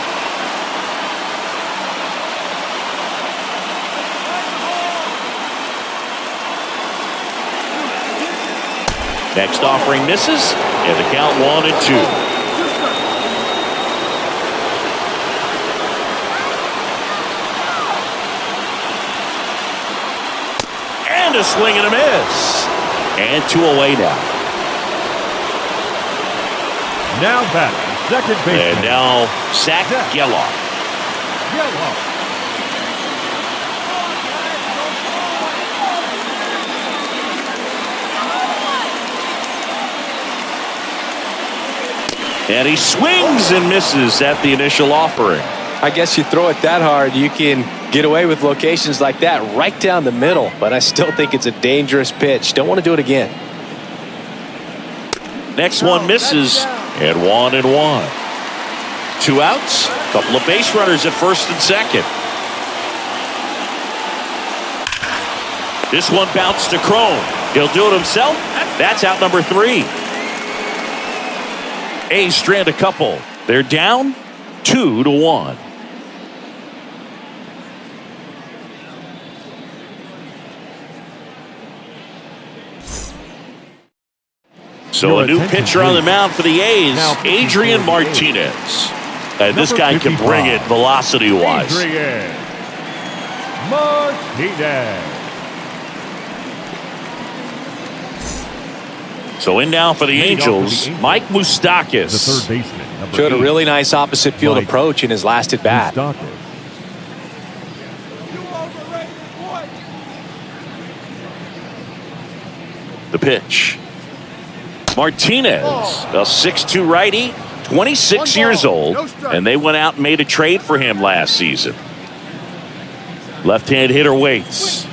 Next offering misses, and the count 1-2. And a swing and a miss. And 2 away now. Now batting, second baseman. And now Zach Geloff. And he swings and misses at the initial offering. I guess you throw it that hard, you can get away with locations like that right down the middle. But I still think it's a dangerous pitch. Don't want to do it again. Next one misses, and 1-1. 2 outs, couple of base runners at first and second. This one bounced to Crone. He'll do it himself. That's out number 3. A's strand a couple. They're down 2-1. So a new pitcher on the mound for the A's, Adrian Martinez. And this guy can bring it velocity-wise. Adrian Martinez. So in now for the Angels, Mike Moustakas. The third baseman. Showed a really nice opposite field Mike approach in his last at bat. The pitch. Martinez, a 6'2 righty, 26 years old, and they went out and made a trade for him last season. Left-hand hitter waits.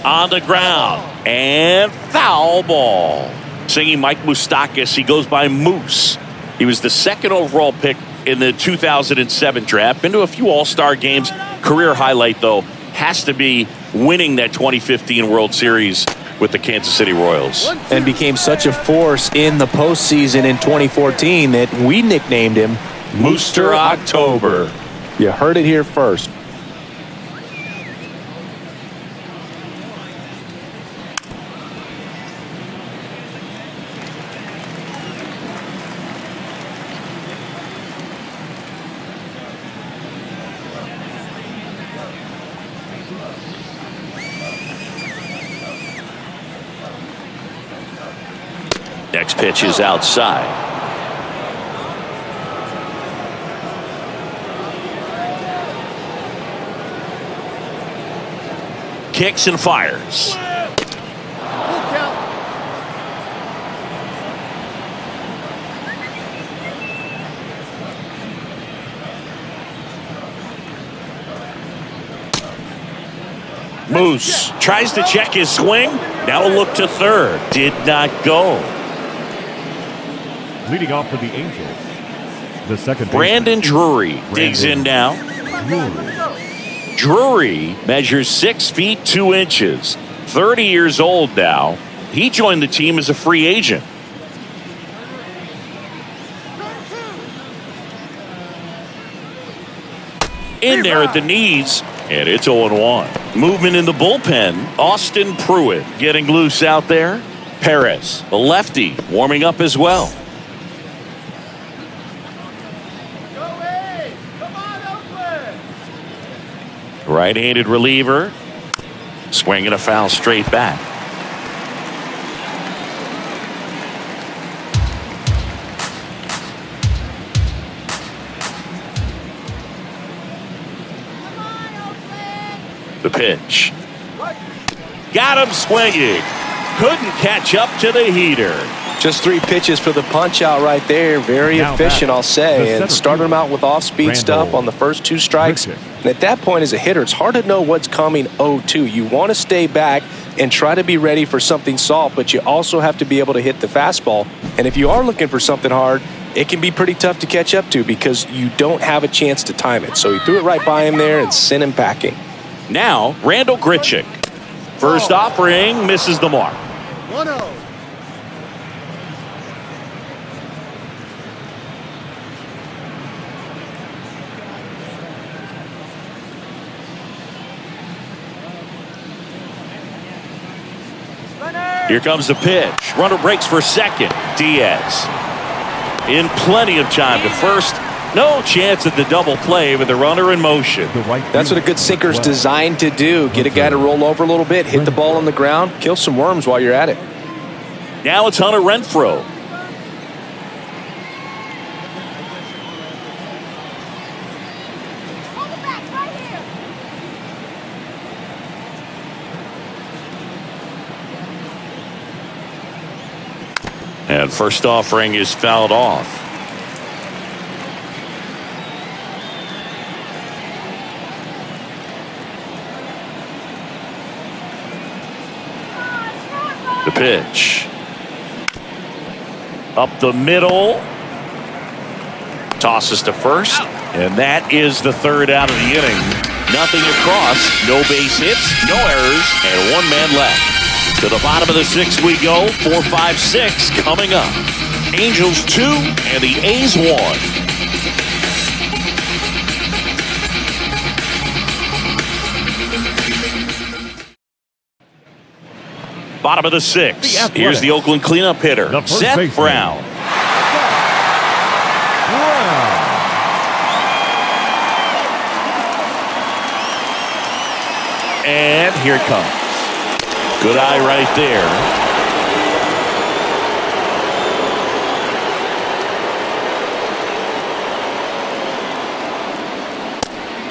On the ground, and foul ball. Singing Mike Moustakas, he goes by Moose. He was the 2nd overall pick in the 2007 draft. Been to a few All-Star games. Career highlight, though, has to be winning that 2015 World Series with the Kansas City Royals. And became such a force in the postseason in 2014 that we nicknamed him Mooster October. You heard it here first. Next pitch is outside. Kicks and fires. Moose tries to check his swing. Now a look to third. Did not go. Leading off for the Angels, the second Brandon Drury digs in now. Drury measures 6 feet 2 inches. 30 years old now. He joined the team as a free agent. In there at the knees, and it's 0-1. Movement in the bullpen. Austin Pruitt getting loose out there. Perez, the lefty, warming up as well. Go A's! Come on, Oakland! Right-handed reliever. Swinging a foul straight back. The pitch. Got him swinging. Couldn't catch up to the heater. Just 3 pitches for the punch out right there. Very Now efficient, back, I'll say. the And center started him out with off-speed Randall. stuff on the first 2 strikes. And at that point, as a hitter, it's hard to know what's coming 0-2. You want to stay back and try to be ready for something soft, but you also have to be able to hit the fastball. And if you are looking for something hard, it can be pretty tough to catch up to because you don't have a chance to time it. So he threw it right by him there and sent him packing. Now, Randall Grichuk. First offering, misses the mark. 1-0. Here comes the pitch. Runner breaks for second. Diaz in plenty of time to first. No chance at the double play with the runner in motion. That's what a good sinker's designed to do. Get a guy to roll over a little bit, hit the ball on the ground, kill some worms while you're at it. Now it's Hunter Renfroe. Hold it back, right here. And first offering is fouled off. The pitch. Up the middle. Tosses to first. And that is the third out of the inning. Nothing across. No base hits. No errors. And 1 man left. To the bottom of the 6th we go. 4, 5, 6 coming up. Angels 2 and the A's 1. Bottom of the 6th. Here's the Oakland cleanup hitter, Seth Brown. And here it comes. Good eye right there.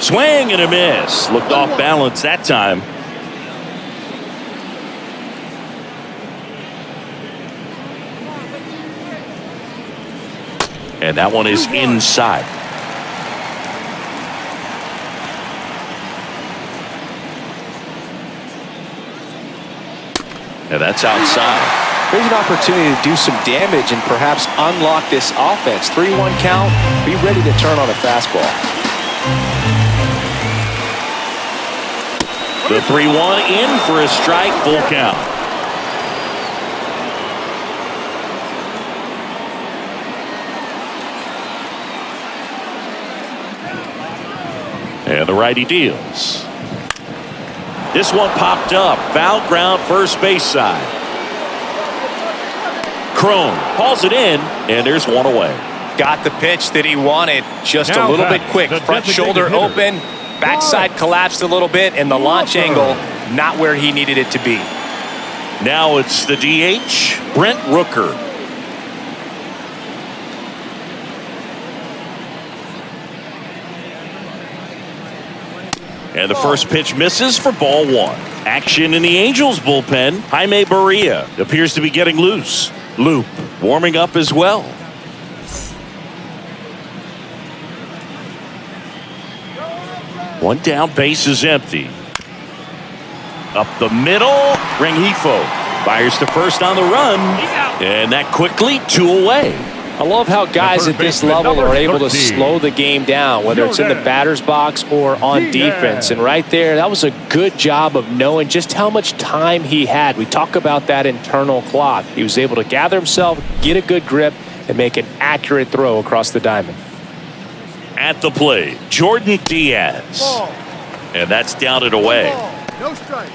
Swing and a miss. Looked off balance that time. And that one is inside. And that's outside. There's an opportunity to do some damage and perhaps unlock this offense. 3-1 count. Be ready to turn on a fastball. The 3-1 in for a strike, full count. And the righty deals. This one popped up. Foul ground, first base side. Crone hauls it in, and there's one away. Got the pitch that he wanted. Just Now a little back, bit quick. the Front designated shoulder hitter. open. Backside collapsed a little bit, and the launch angle not where he needed it to be. Now it's the DH, Brent Rooker. And the first pitch misses for ball 1. Action in the Angels bullpen. Jaime Barria appears to be getting loose. Loop warming up as well. One down, base is empty. Up the middle, Rengifo fires to first on the run. And that quickly, 2 away. I love how guys at this level are able to 13. slow the game down, whether it's in the batter's box or on defense. And right there, that was a good job of knowing just how much time he had. We talk about that internal clock. He was able to gather himself, get a good grip, and make an accurate throw across the diamond. At the plate, Jordan Diaz. Ball. And that's down and away. Ball. No strike.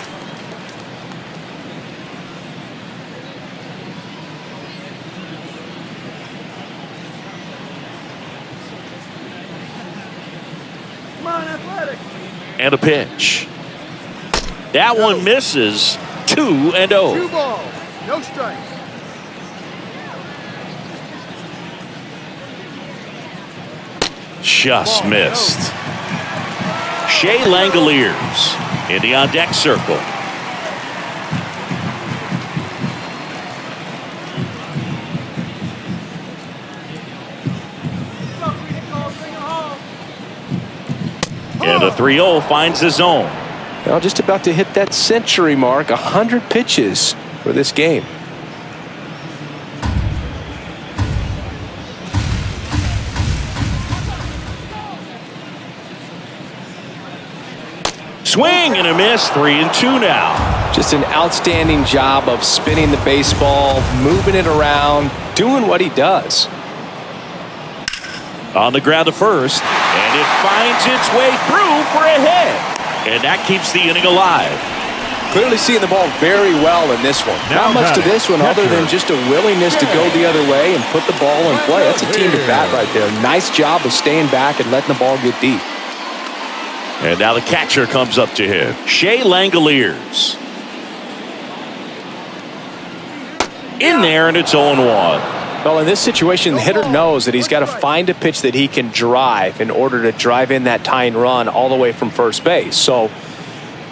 on, athletic. And a pitch. That one misses. 2-0. 2 balls. No strikes. Just missed. Shea Langoliers in the on-deck circle. And a 3-0 finds the zone. Well, just about to hit that century mark. 100 pitches for this game. Swing and a miss. 3-2 now. Just an outstanding job of spinning the baseball, moving it around, doing what he does. On the ground to first, and it finds its way through for a hit. And that keeps the inning alive. Clearly seeing the ball very well in this one. Not much to this one other than just a willingness to go the other way and put the ball in play. That's a team at bat right there. Nice job of staying back and letting the ball get deep. And now the catcher comes up to him. Shea Langoliers. In there, and it's 0-1. Well, in this situation, the hitter knows that he's got to find a pitch that he can drive in order to drive in that tying run all the way from first base. So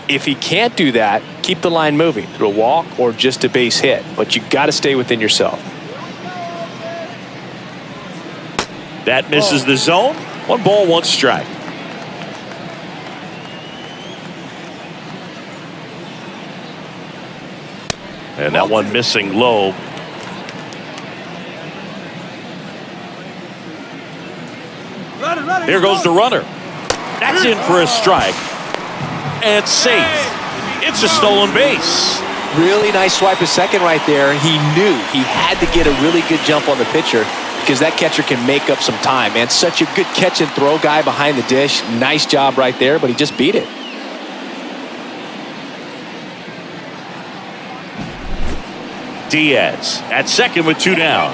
if he can't do that, keep the line moving through a walk or just a base hit. But you got to stay within yourself. That misses the zone. 1 ball, 1 strike. And that one missing low. Here goes the runner. That's in for a strike. And safe. It's a stolen base. Really nice swipe of second right there. He knew he had to get a really good jump on the pitcher because that catcher can make up some time. Man, such a good catch and throw guy behind the dish. Nice job right there, but he just beat it. Diaz at second with 2 down.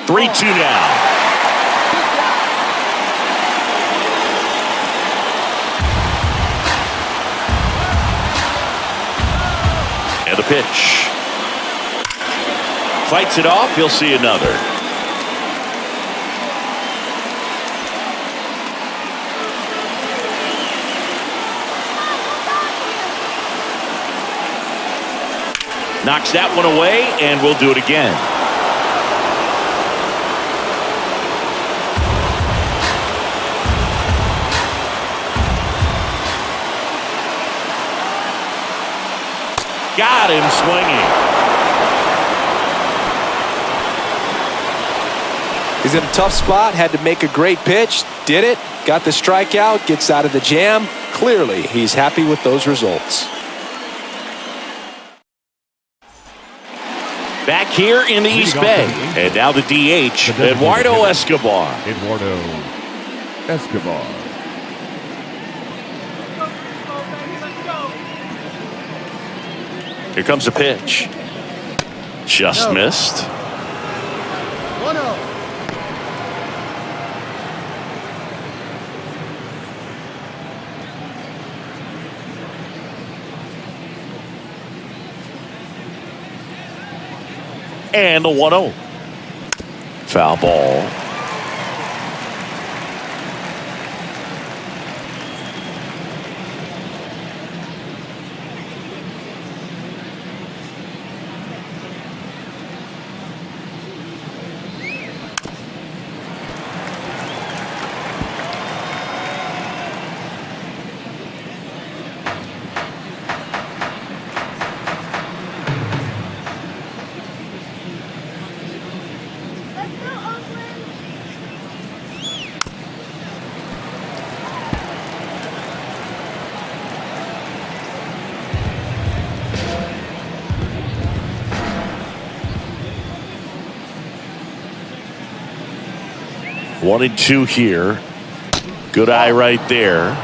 Three-two now. And the pitch. Fights it off. He'll see another. Knocks that one away, and we'll do it again. Got him swinging. He's in a tough spot, had to make a great pitch, did it, got the strikeout, gets out of the jam. Clearly, he's happy with those results. Back here in the East Bay. And now the DH, Eduardo Escobar. Eduardo Escobar. Here comes a pitch. Just missed. 1-0. And a 1-0. Foul ball. Let's go, Oakland. 1-2 here. Good eye right there.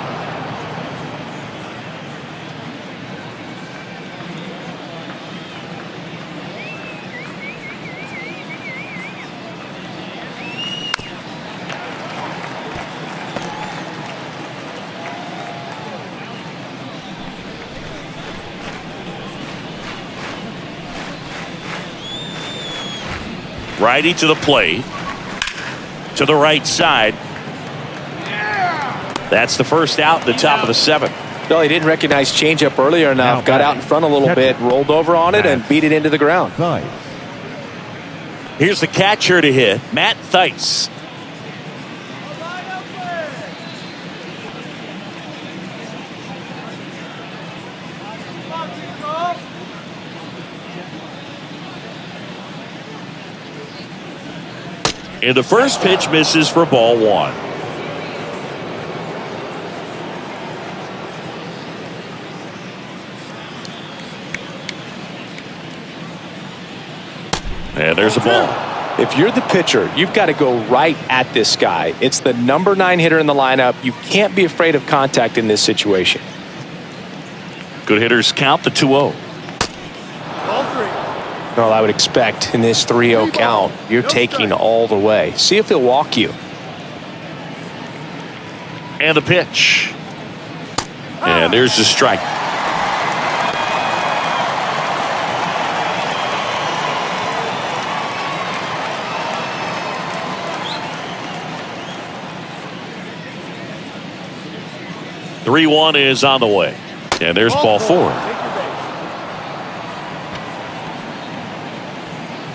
Righty to the plate. To the right side. That's the first out in the top of the 7th. Well, he didn't recognize changeup earlier enough. Got out in front a little bit, rolled over on it, and beat it into the ground. Here's the catcher to hit, Matt Theis. And the first pitch misses for ball 1. And there's a ball. If you're the pitcher, you've got to go right at this guy. It's the number 9 hitter in the lineup. You can't be afraid of contact in this situation. Good hitters count the 2-0. Well, I would expect in this 3-0 count, you're taking all the way. See if he'll walk you. And the pitch. And there's the strike. Three 1 is on the way. And there's ball 4.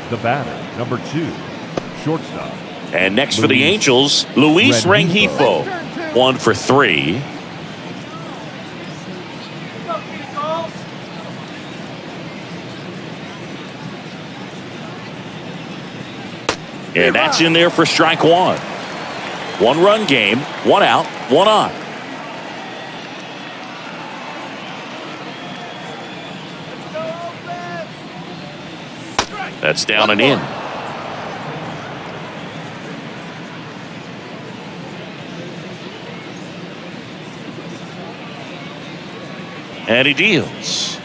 The batter, number 2, shortstop. And next for the Angels, Luis Rengifo. 1 for 3. And that's in there for strike 1. 1-run game, 1 out, 1 on. That's down and in. And he deals.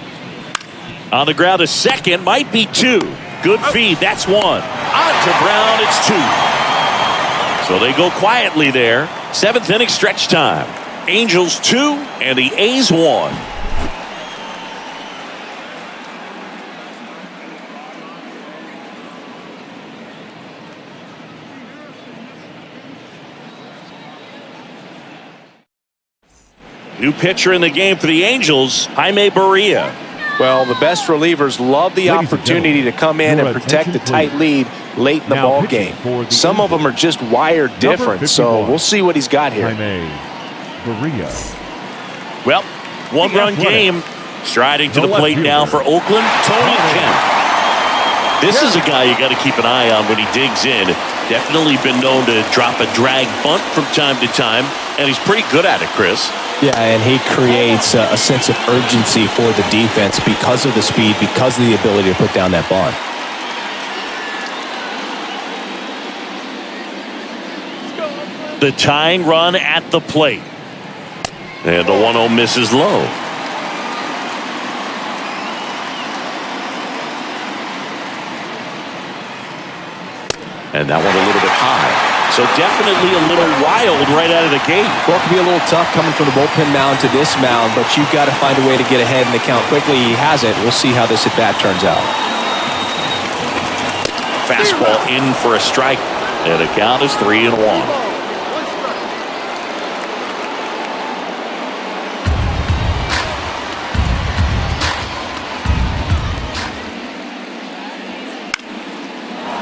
On the ground, a second, might be 2. Good feed, that's 1. On to Brown, it's 2. So they go quietly there. 7th inning stretch time. Angels 2 and the A's 1. New pitcher in the game for the Angels, Jaime Barria. Well, the best relievers love the opportunity to come in and protect the tight lead late in the ball game. Some of them are just wired different, so we'll see what he's got here. Well, 1-run game. Striding to the plate now for Oakland, Tony Kemp. This is a guy you got to keep an eye on when he digs in. Definitely been known to drop a drag bunt from time to time, and he's pretty good at it, Chris. Yeah, and he creates a sense of urgency for the defense because of the speed, because of the ability to put down that bunt. The tying run at the plate. And the 1-0 misses low. And that one a little bit high. So definitely a little wild right out of the gate. Well, it can be a little tough coming from the bullpen mound to this mound, but you've got to find a way to get ahead in the count quickly. He hasn't. We'll see how this at-bat turns out. Fastball in for a strike. And the count is 3-1.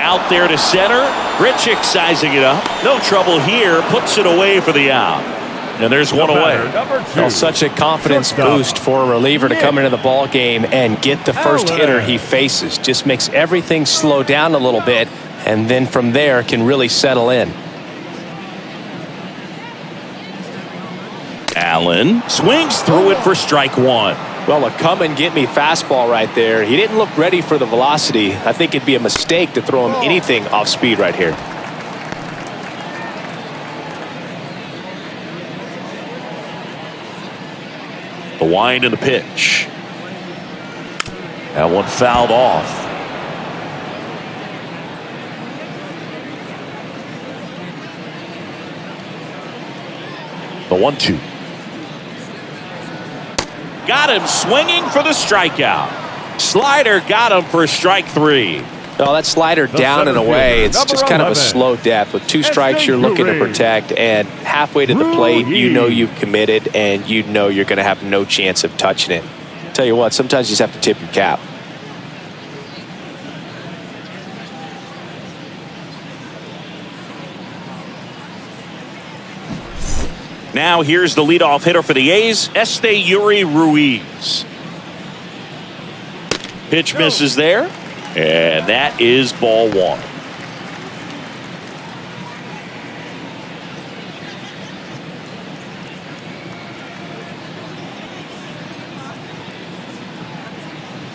Out there to center. Grichuk sizing it up. No trouble here. Puts it away for the out. And there's one away. Well, such a confidence boost for a reliever to come into the ball game and get the first hitter he faces. Just makes everything slow down a little bit, and then from there can really settle in. Allen swings through it for strike 1. Well, a come-and-get-me fastball right there. He didn't look ready for the velocity. I think it'd be a mistake to throw him anything off speed right here. The wind and the pitch. That one fouled off. The 1-2. Got him swinging for the strikeout. Slider got him for strike 3. Oh, that slider down and away. It's just kind of a slow death. With 2 strikes, you're looking to protect, and halfway to the plate, you know you've committed, and you know you're going to have no chance of touching it. Tell you what, sometimes you just have to tip your cap. Now here's the leadoff hitter for the A's, Yuri Ruiz. Pitch misses there, and that is ball 1.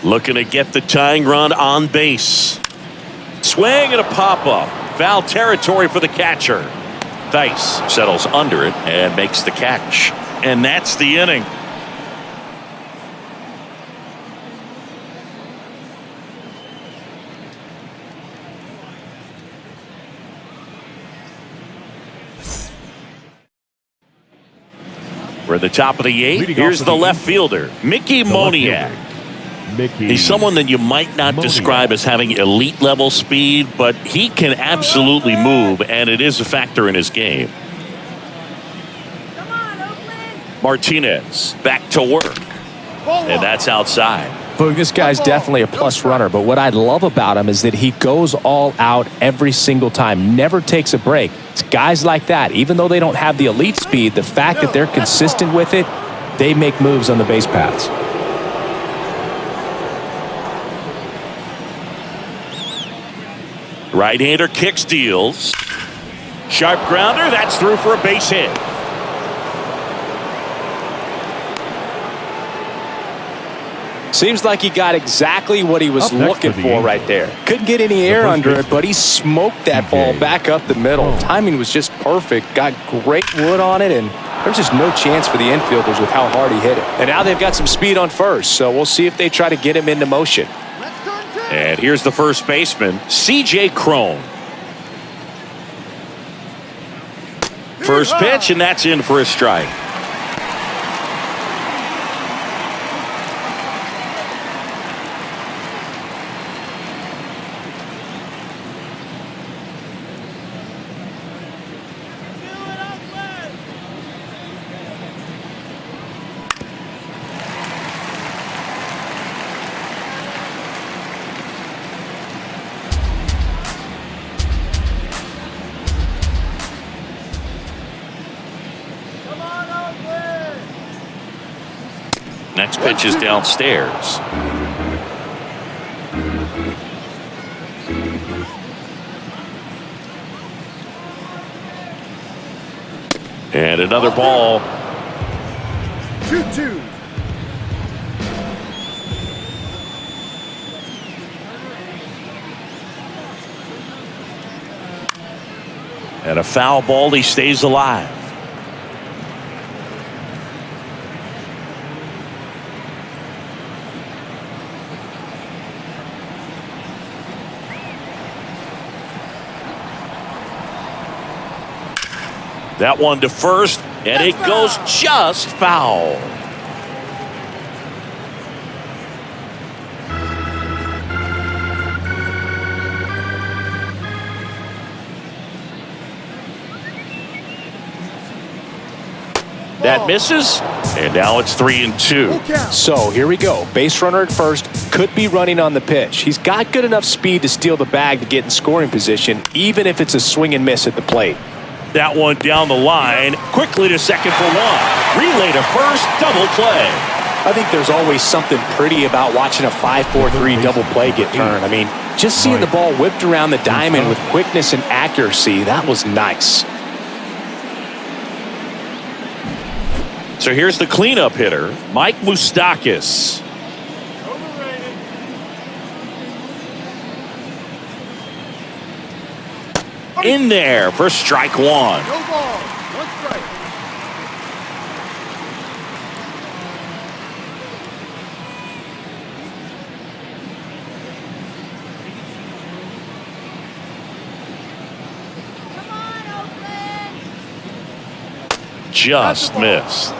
Looking to get the tying run on base. Swing and a pop-up. Foul territory for the catcher. Theis settles under it and makes the catch. And that's the inning. We're at the top of the 8th. Here's the left fielder, Mickey Moniak. He's someone that you might not describe as having elite level speed, but he can absolutely move, and it is a factor in his game. Martinez back to work, and that's outside. Boog, this guy's definitely a plus runner, but what I love about him is that he goes all out every single time, never takes a break. It's guys like that, even though they don't have the elite speed, the fact that they're consistent with it, they make moves on the base paths. Right-hander kicks, deals. Sharp grounder, that's through for a base hit. Seems like he got exactly what he was looking for right there. Couldn't get any air under it, but he smoked that ball back up the middle. Timing was just perfect. Got great wood on it, and there's just no chance for the infielders with how hard he hit it. And now they've got some speed on first, so we'll see if they try to get him into motion. And here's the first baseman, C.J. Cron. First pitch, and that's in for a strike. Next pitch is downstairs. And another ball. 2-2. And a foul ball, he stays alive. That one to first, and it goes just foul. That misses, and now it's 3-2. So here we go. Base runner at first, could be running on the pitch. He's got good enough speed to steal the bag to get in scoring position, even if it's a swing and miss at the plate. That one down the line, quickly to second for 1. Relay to first, double play. I think there's always something pretty about watching a 5-4-3 double play get turned. I mean, just seeing the ball whipped around the diamond with quickness and accuracy, that was nice. So here's the cleanup hitter, Mike Moustakas. In there for strike 1. No ball. 1 strike. Come on, Oakland. Just missed.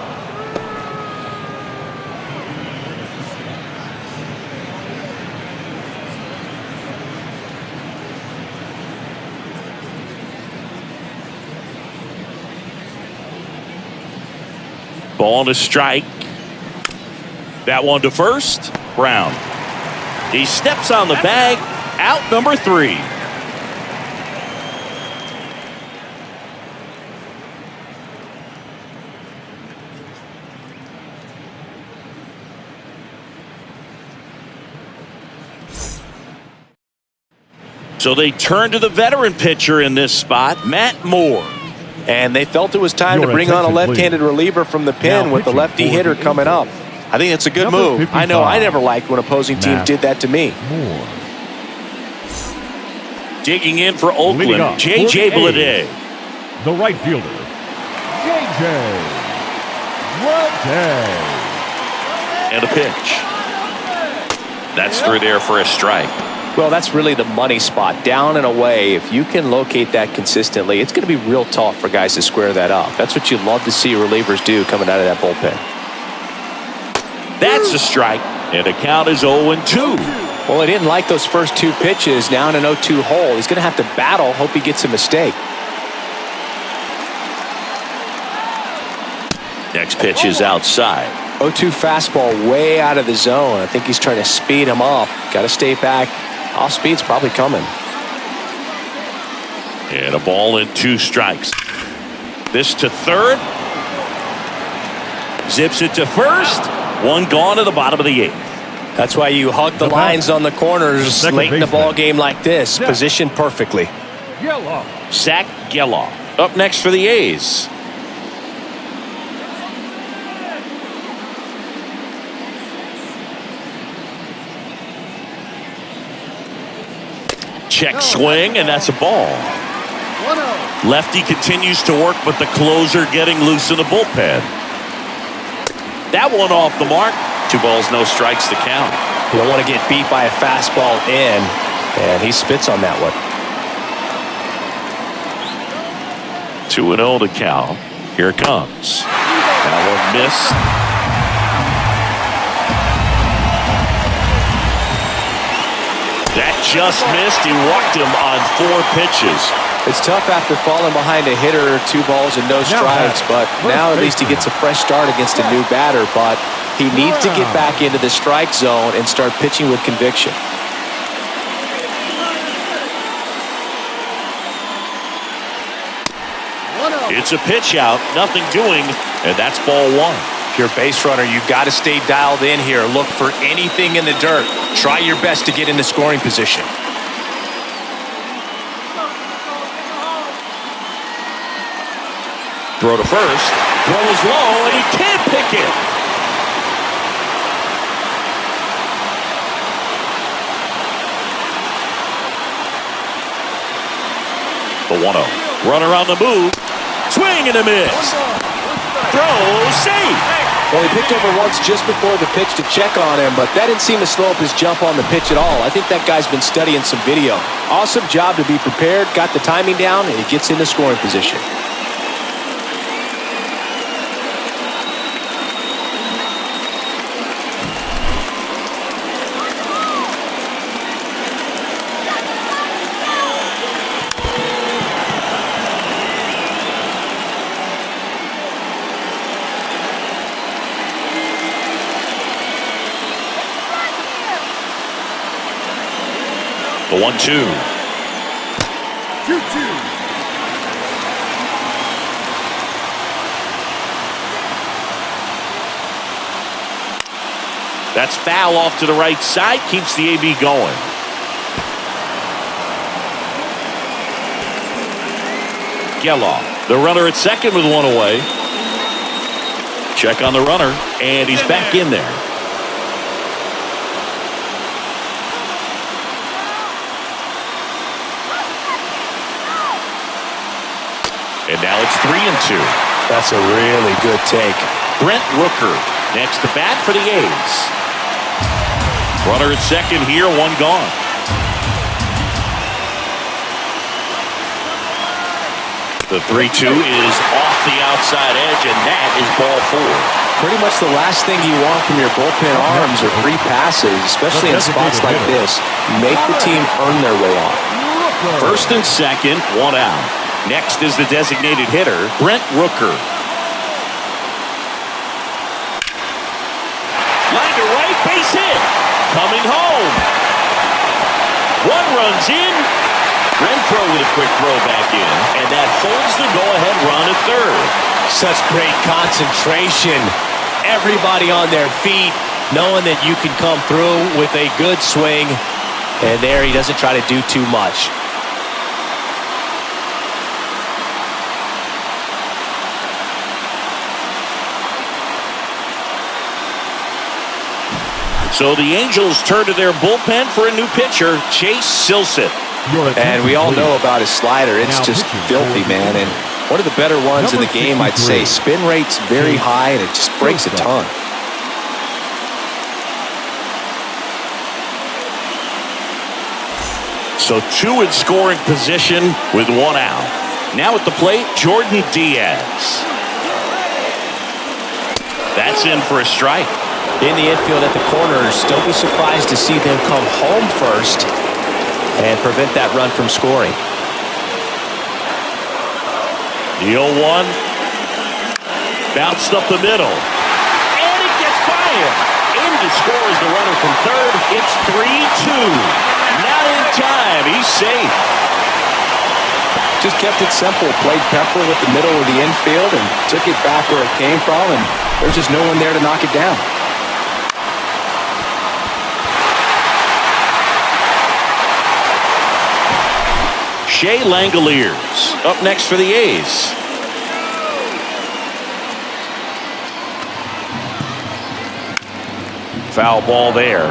Ball and a strike. That one to first. Brown. He steps on the bag. Out number 3. So they turn to the veteran pitcher in this spot, Matt Moore. And they felt it was time to bring on a left-handed reliever from the pen with the lefty hitter coming up. I think it's a good move. I know I never liked when opposing teams did that to me. Digging in for Oakland, J.J. Bleday. The right fielder, J.J. Bleday. And a pitch. That's through there for a strike. Well, that's really the money spot, down and away. If you can locate that consistently, it's going to be real tough for guys to square that up. That's what you love to see relievers do coming out of that bullpen. That's a strike, and the count is 0-2. Well, he didn't like those first 2 pitches. Now in an 0-2 hole, he's going to have to battle, hope he gets a mistake. Next pitch is outside. 0-2 fastball way out of the zone. I think he's trying to speed him up. Got to stay back. Off speed's probably coming. And a ball and 2 strikes. This to third. Zips it to first. 1 gone to the bottom of the 8th. That's why you hug the lines on the corners late in the ball game like this. Positioned perfectly. Zach Geloff up next for the A's. Check swing, and that's a ball. Lefty continues to work, but the closer getting loose in the bullpen. That one off the mark. 2 balls, no strikes to count. You don't want to get beat by a fastball in, and he spits on that one. 2-0 to Cal. Here it comes. That one missed. That just missed. He walked him on 4 pitches. It's tough after falling behind a hitter, 2 balls and no strikes, but now at least he gets a fresh start against a new batter, but he needs to get back into the strike zone and start pitching with conviction. It's a pitch out, nothing doing, and that's ball 1. If you're a base runner, you've got to stay dialed in here. Look for anything in the dirt. Try your best to get into scoring position. Throw to first. Throw is low, and he can't pick it. The 1-0. Runner on the move. Swing and a miss. Throw safe. Well, he picked over once just before the pitch to check on him, but that didn't seem to slow up his jump on the pitch at all. I think that guy's been studying some video. Awesome job to be prepared, got the timing down, and he gets into scoring position. The 1-2. 2-2. That's foul off to the right side. Keeps the AB going. Geloff, the runner at second with 1 away. Check on the runner, and he's back in there. And now it's 3-2. That's a really good take. Brent Rooker next to bat for the A's. Runner at second here, 1 gone. The 3-2 is off the outside edge, and that is ball 4. Pretty much the last thing you want from your bullpen arms are free passes, especially in spots like this. Make the team earn their way on. First and second, 1 out. Next is the designated hitter, Brent Rooker. base hit. Coming home. One runs in. Renfroe with a quick throw back in. And that holds the go-ahead run at third. Such great concentration. Everybody on their feet, knowing that you can come through with a good swing. And there he doesn't try to do too much. So the Angels turn to their bullpen for a new pitcher, Chase Silseth. And we all know about his slider. It's just filthy, man. And one of the better ones in the game, I'd say. Spin rate's very high, and it just breaks a ton. So two in scoring position with one out. Now at the plate, Jordan Diaz. That's in for a strike. In the infield at the corners, don't be surprised to see them come home first and prevent that run from scoring. The 0-1. Bounced up the middle. And it gets by him. In to score is the runner from third. It's 3-2. Not in time. He's safe. Just kept it simple. Played pepper with the middle of the infield and took it back where it came from, and there's just no one there to knock it down. Shea Langoliers up next for the A's. Foul ball there.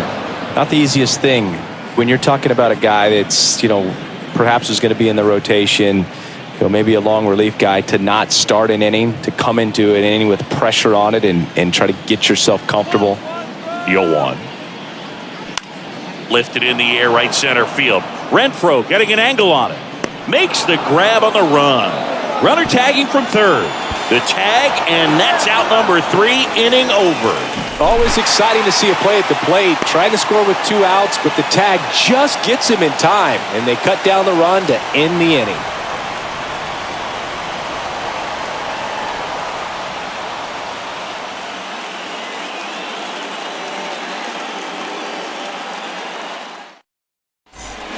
Not the easiest thing when you're talking about a guy that's, perhaps is going to be in the rotation, maybe a long relief guy, to not start an inning, to come into an inning with pressure on it and try to get yourself comfortable. 0-1. Lifted in the air, right center field. Renfroe getting an angle on it. Makes the grab on the run. Runner tagging from third. The tag, and that's out number 3, inning over. Always exciting to see a play at the plate. Trying to score with 2 outs, but the tag just gets him in time, and they cut down the run to end the inning.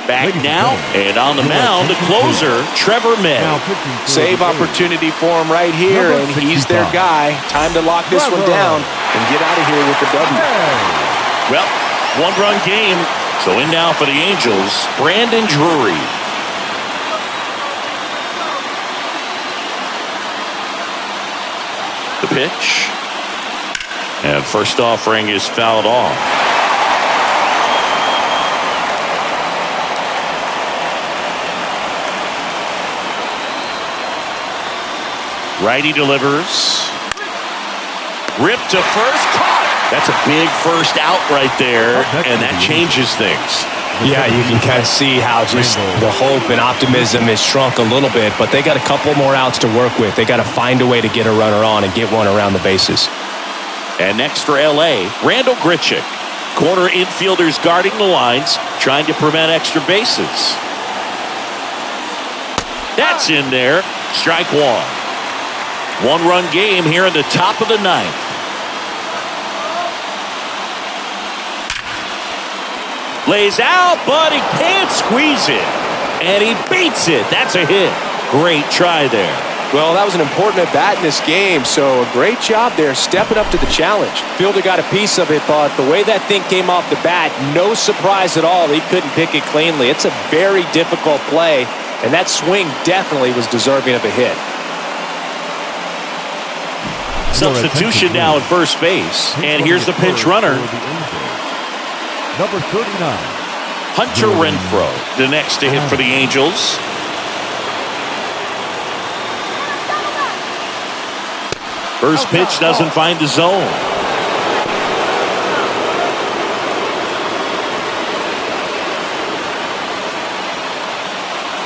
Back now, and on the mound, the closer, Trevor May. Save opportunity for him right here, and he's their guy. Time to lock this one down and get out of here with the W. Well, one-run game, so in now for the Angels, Brandon Drury. The pitch. And first offering is fouled off. Righty delivers. Ripped to first. Caught. That's a big first out right there, and that changes things. Yeah, you can kind of see how just the hope and optimism is shrunk a little bit, but they got a couple more outs to work with. They got to find a way to get a runner on and get one around the bases. And next for L.A., Randall Grichuk. Corner infielders guarding the lines, trying to prevent extra bases. That's in there. Strike one. One-run game here in the top of the 9th. Lays out, but he can't squeeze it. And he beats it. That's a hit. Great try there. Well, that was an important at-bat in this game, so a great job there stepping up to the challenge. Fielder got a piece of it, but the way that thing came off the bat, no surprise at all. He couldn't pick it cleanly. It's a very difficult play, and that swing definitely was deserving of a hit. Substitution now at first base, and here's the pinch runner. Number 39. Hunter Renfroe, the next to hit for the Angels. First pitch doesn't find the zone.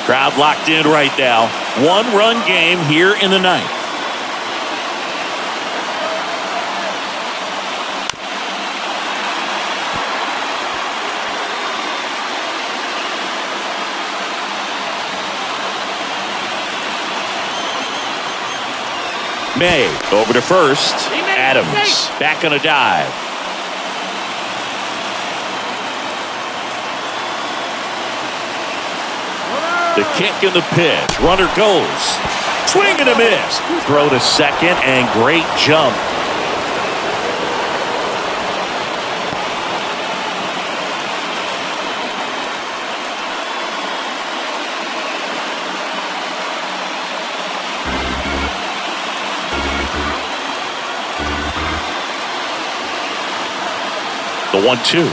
Crowd locked in right now. One-run game here in the 9th. May over to first. Adams back on a dive. The kick and the pitch. Runner goes. Swing and a miss. Throw to second and great jump. The 1-2.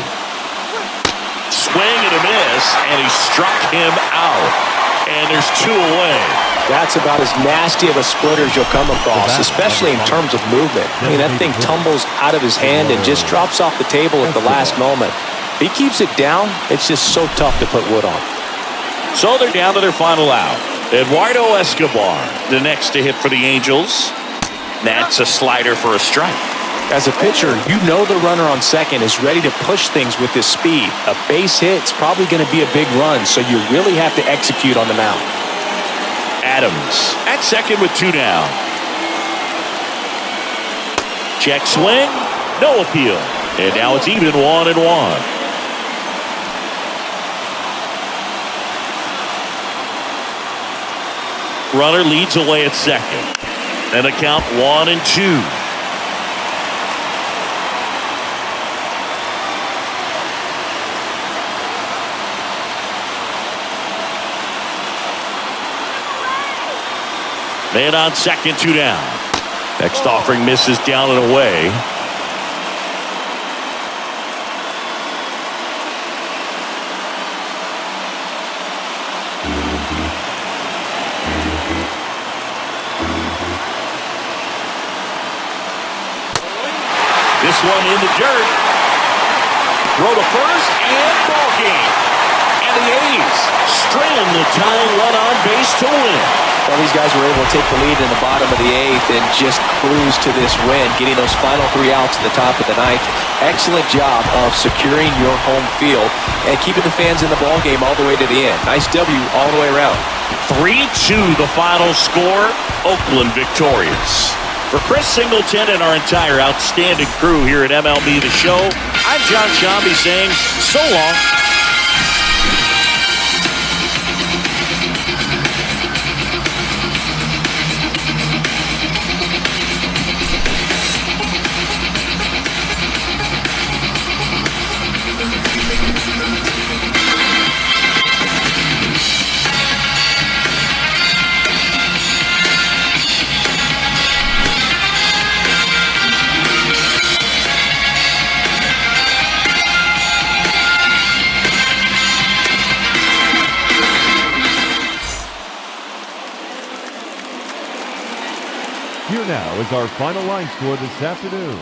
Swing and a miss, and he struck him out. And there's 2 away. That's about as nasty of a splitter as you'll come across, especially in terms of movement. I mean, that thing tumbles out of his hand and just drops off the table at the last moment. If he keeps it down, it's just so tough to put wood on. So they're down to their final out. Eduardo Escobar, the next to hit for the Angels. That's a slider for a strike. As a pitcher, you know the runner on second is ready to push things with his speed. A base hit's probably going to be a big run, so you really have to execute on the mound. Adams at second with 2 down. Check swing, no appeal. And now it's even 1-1. Runner leads away at second. And a count 1-2. Man on second, 2 down. Next offering misses down and away. This one in the dirt. Throw to first and ball game. And the A's string the tying run on base to win. Well, these guys were able to take the lead in the bottom of the 8th and just cruise to this win, getting those final 3 outs at the top of the 9th. Excellent job of securing your home field and keeping the fans in the ball game all the way to the end. Nice W all the way around. 3-2 the final score. Oakland victorious. For Chris Singleton and our entire outstanding crew here at MLB The Show, I'm John Shambi saying so long. Here now is our final line score this afternoon.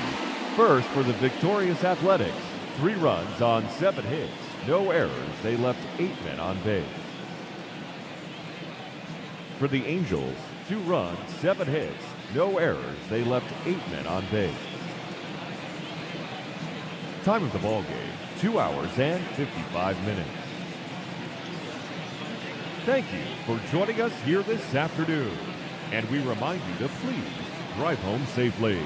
First, for the victorious Athletics, 3 runs on 7 hits, no errors. They left 8 men on base. For the Angels, 2 runs, 7 hits, no errors. They left 8 men on base. Time of the ball game, 2 hours and 55 minutes. Thank you for joining us here this afternoon. And we remind you to please drive home safely.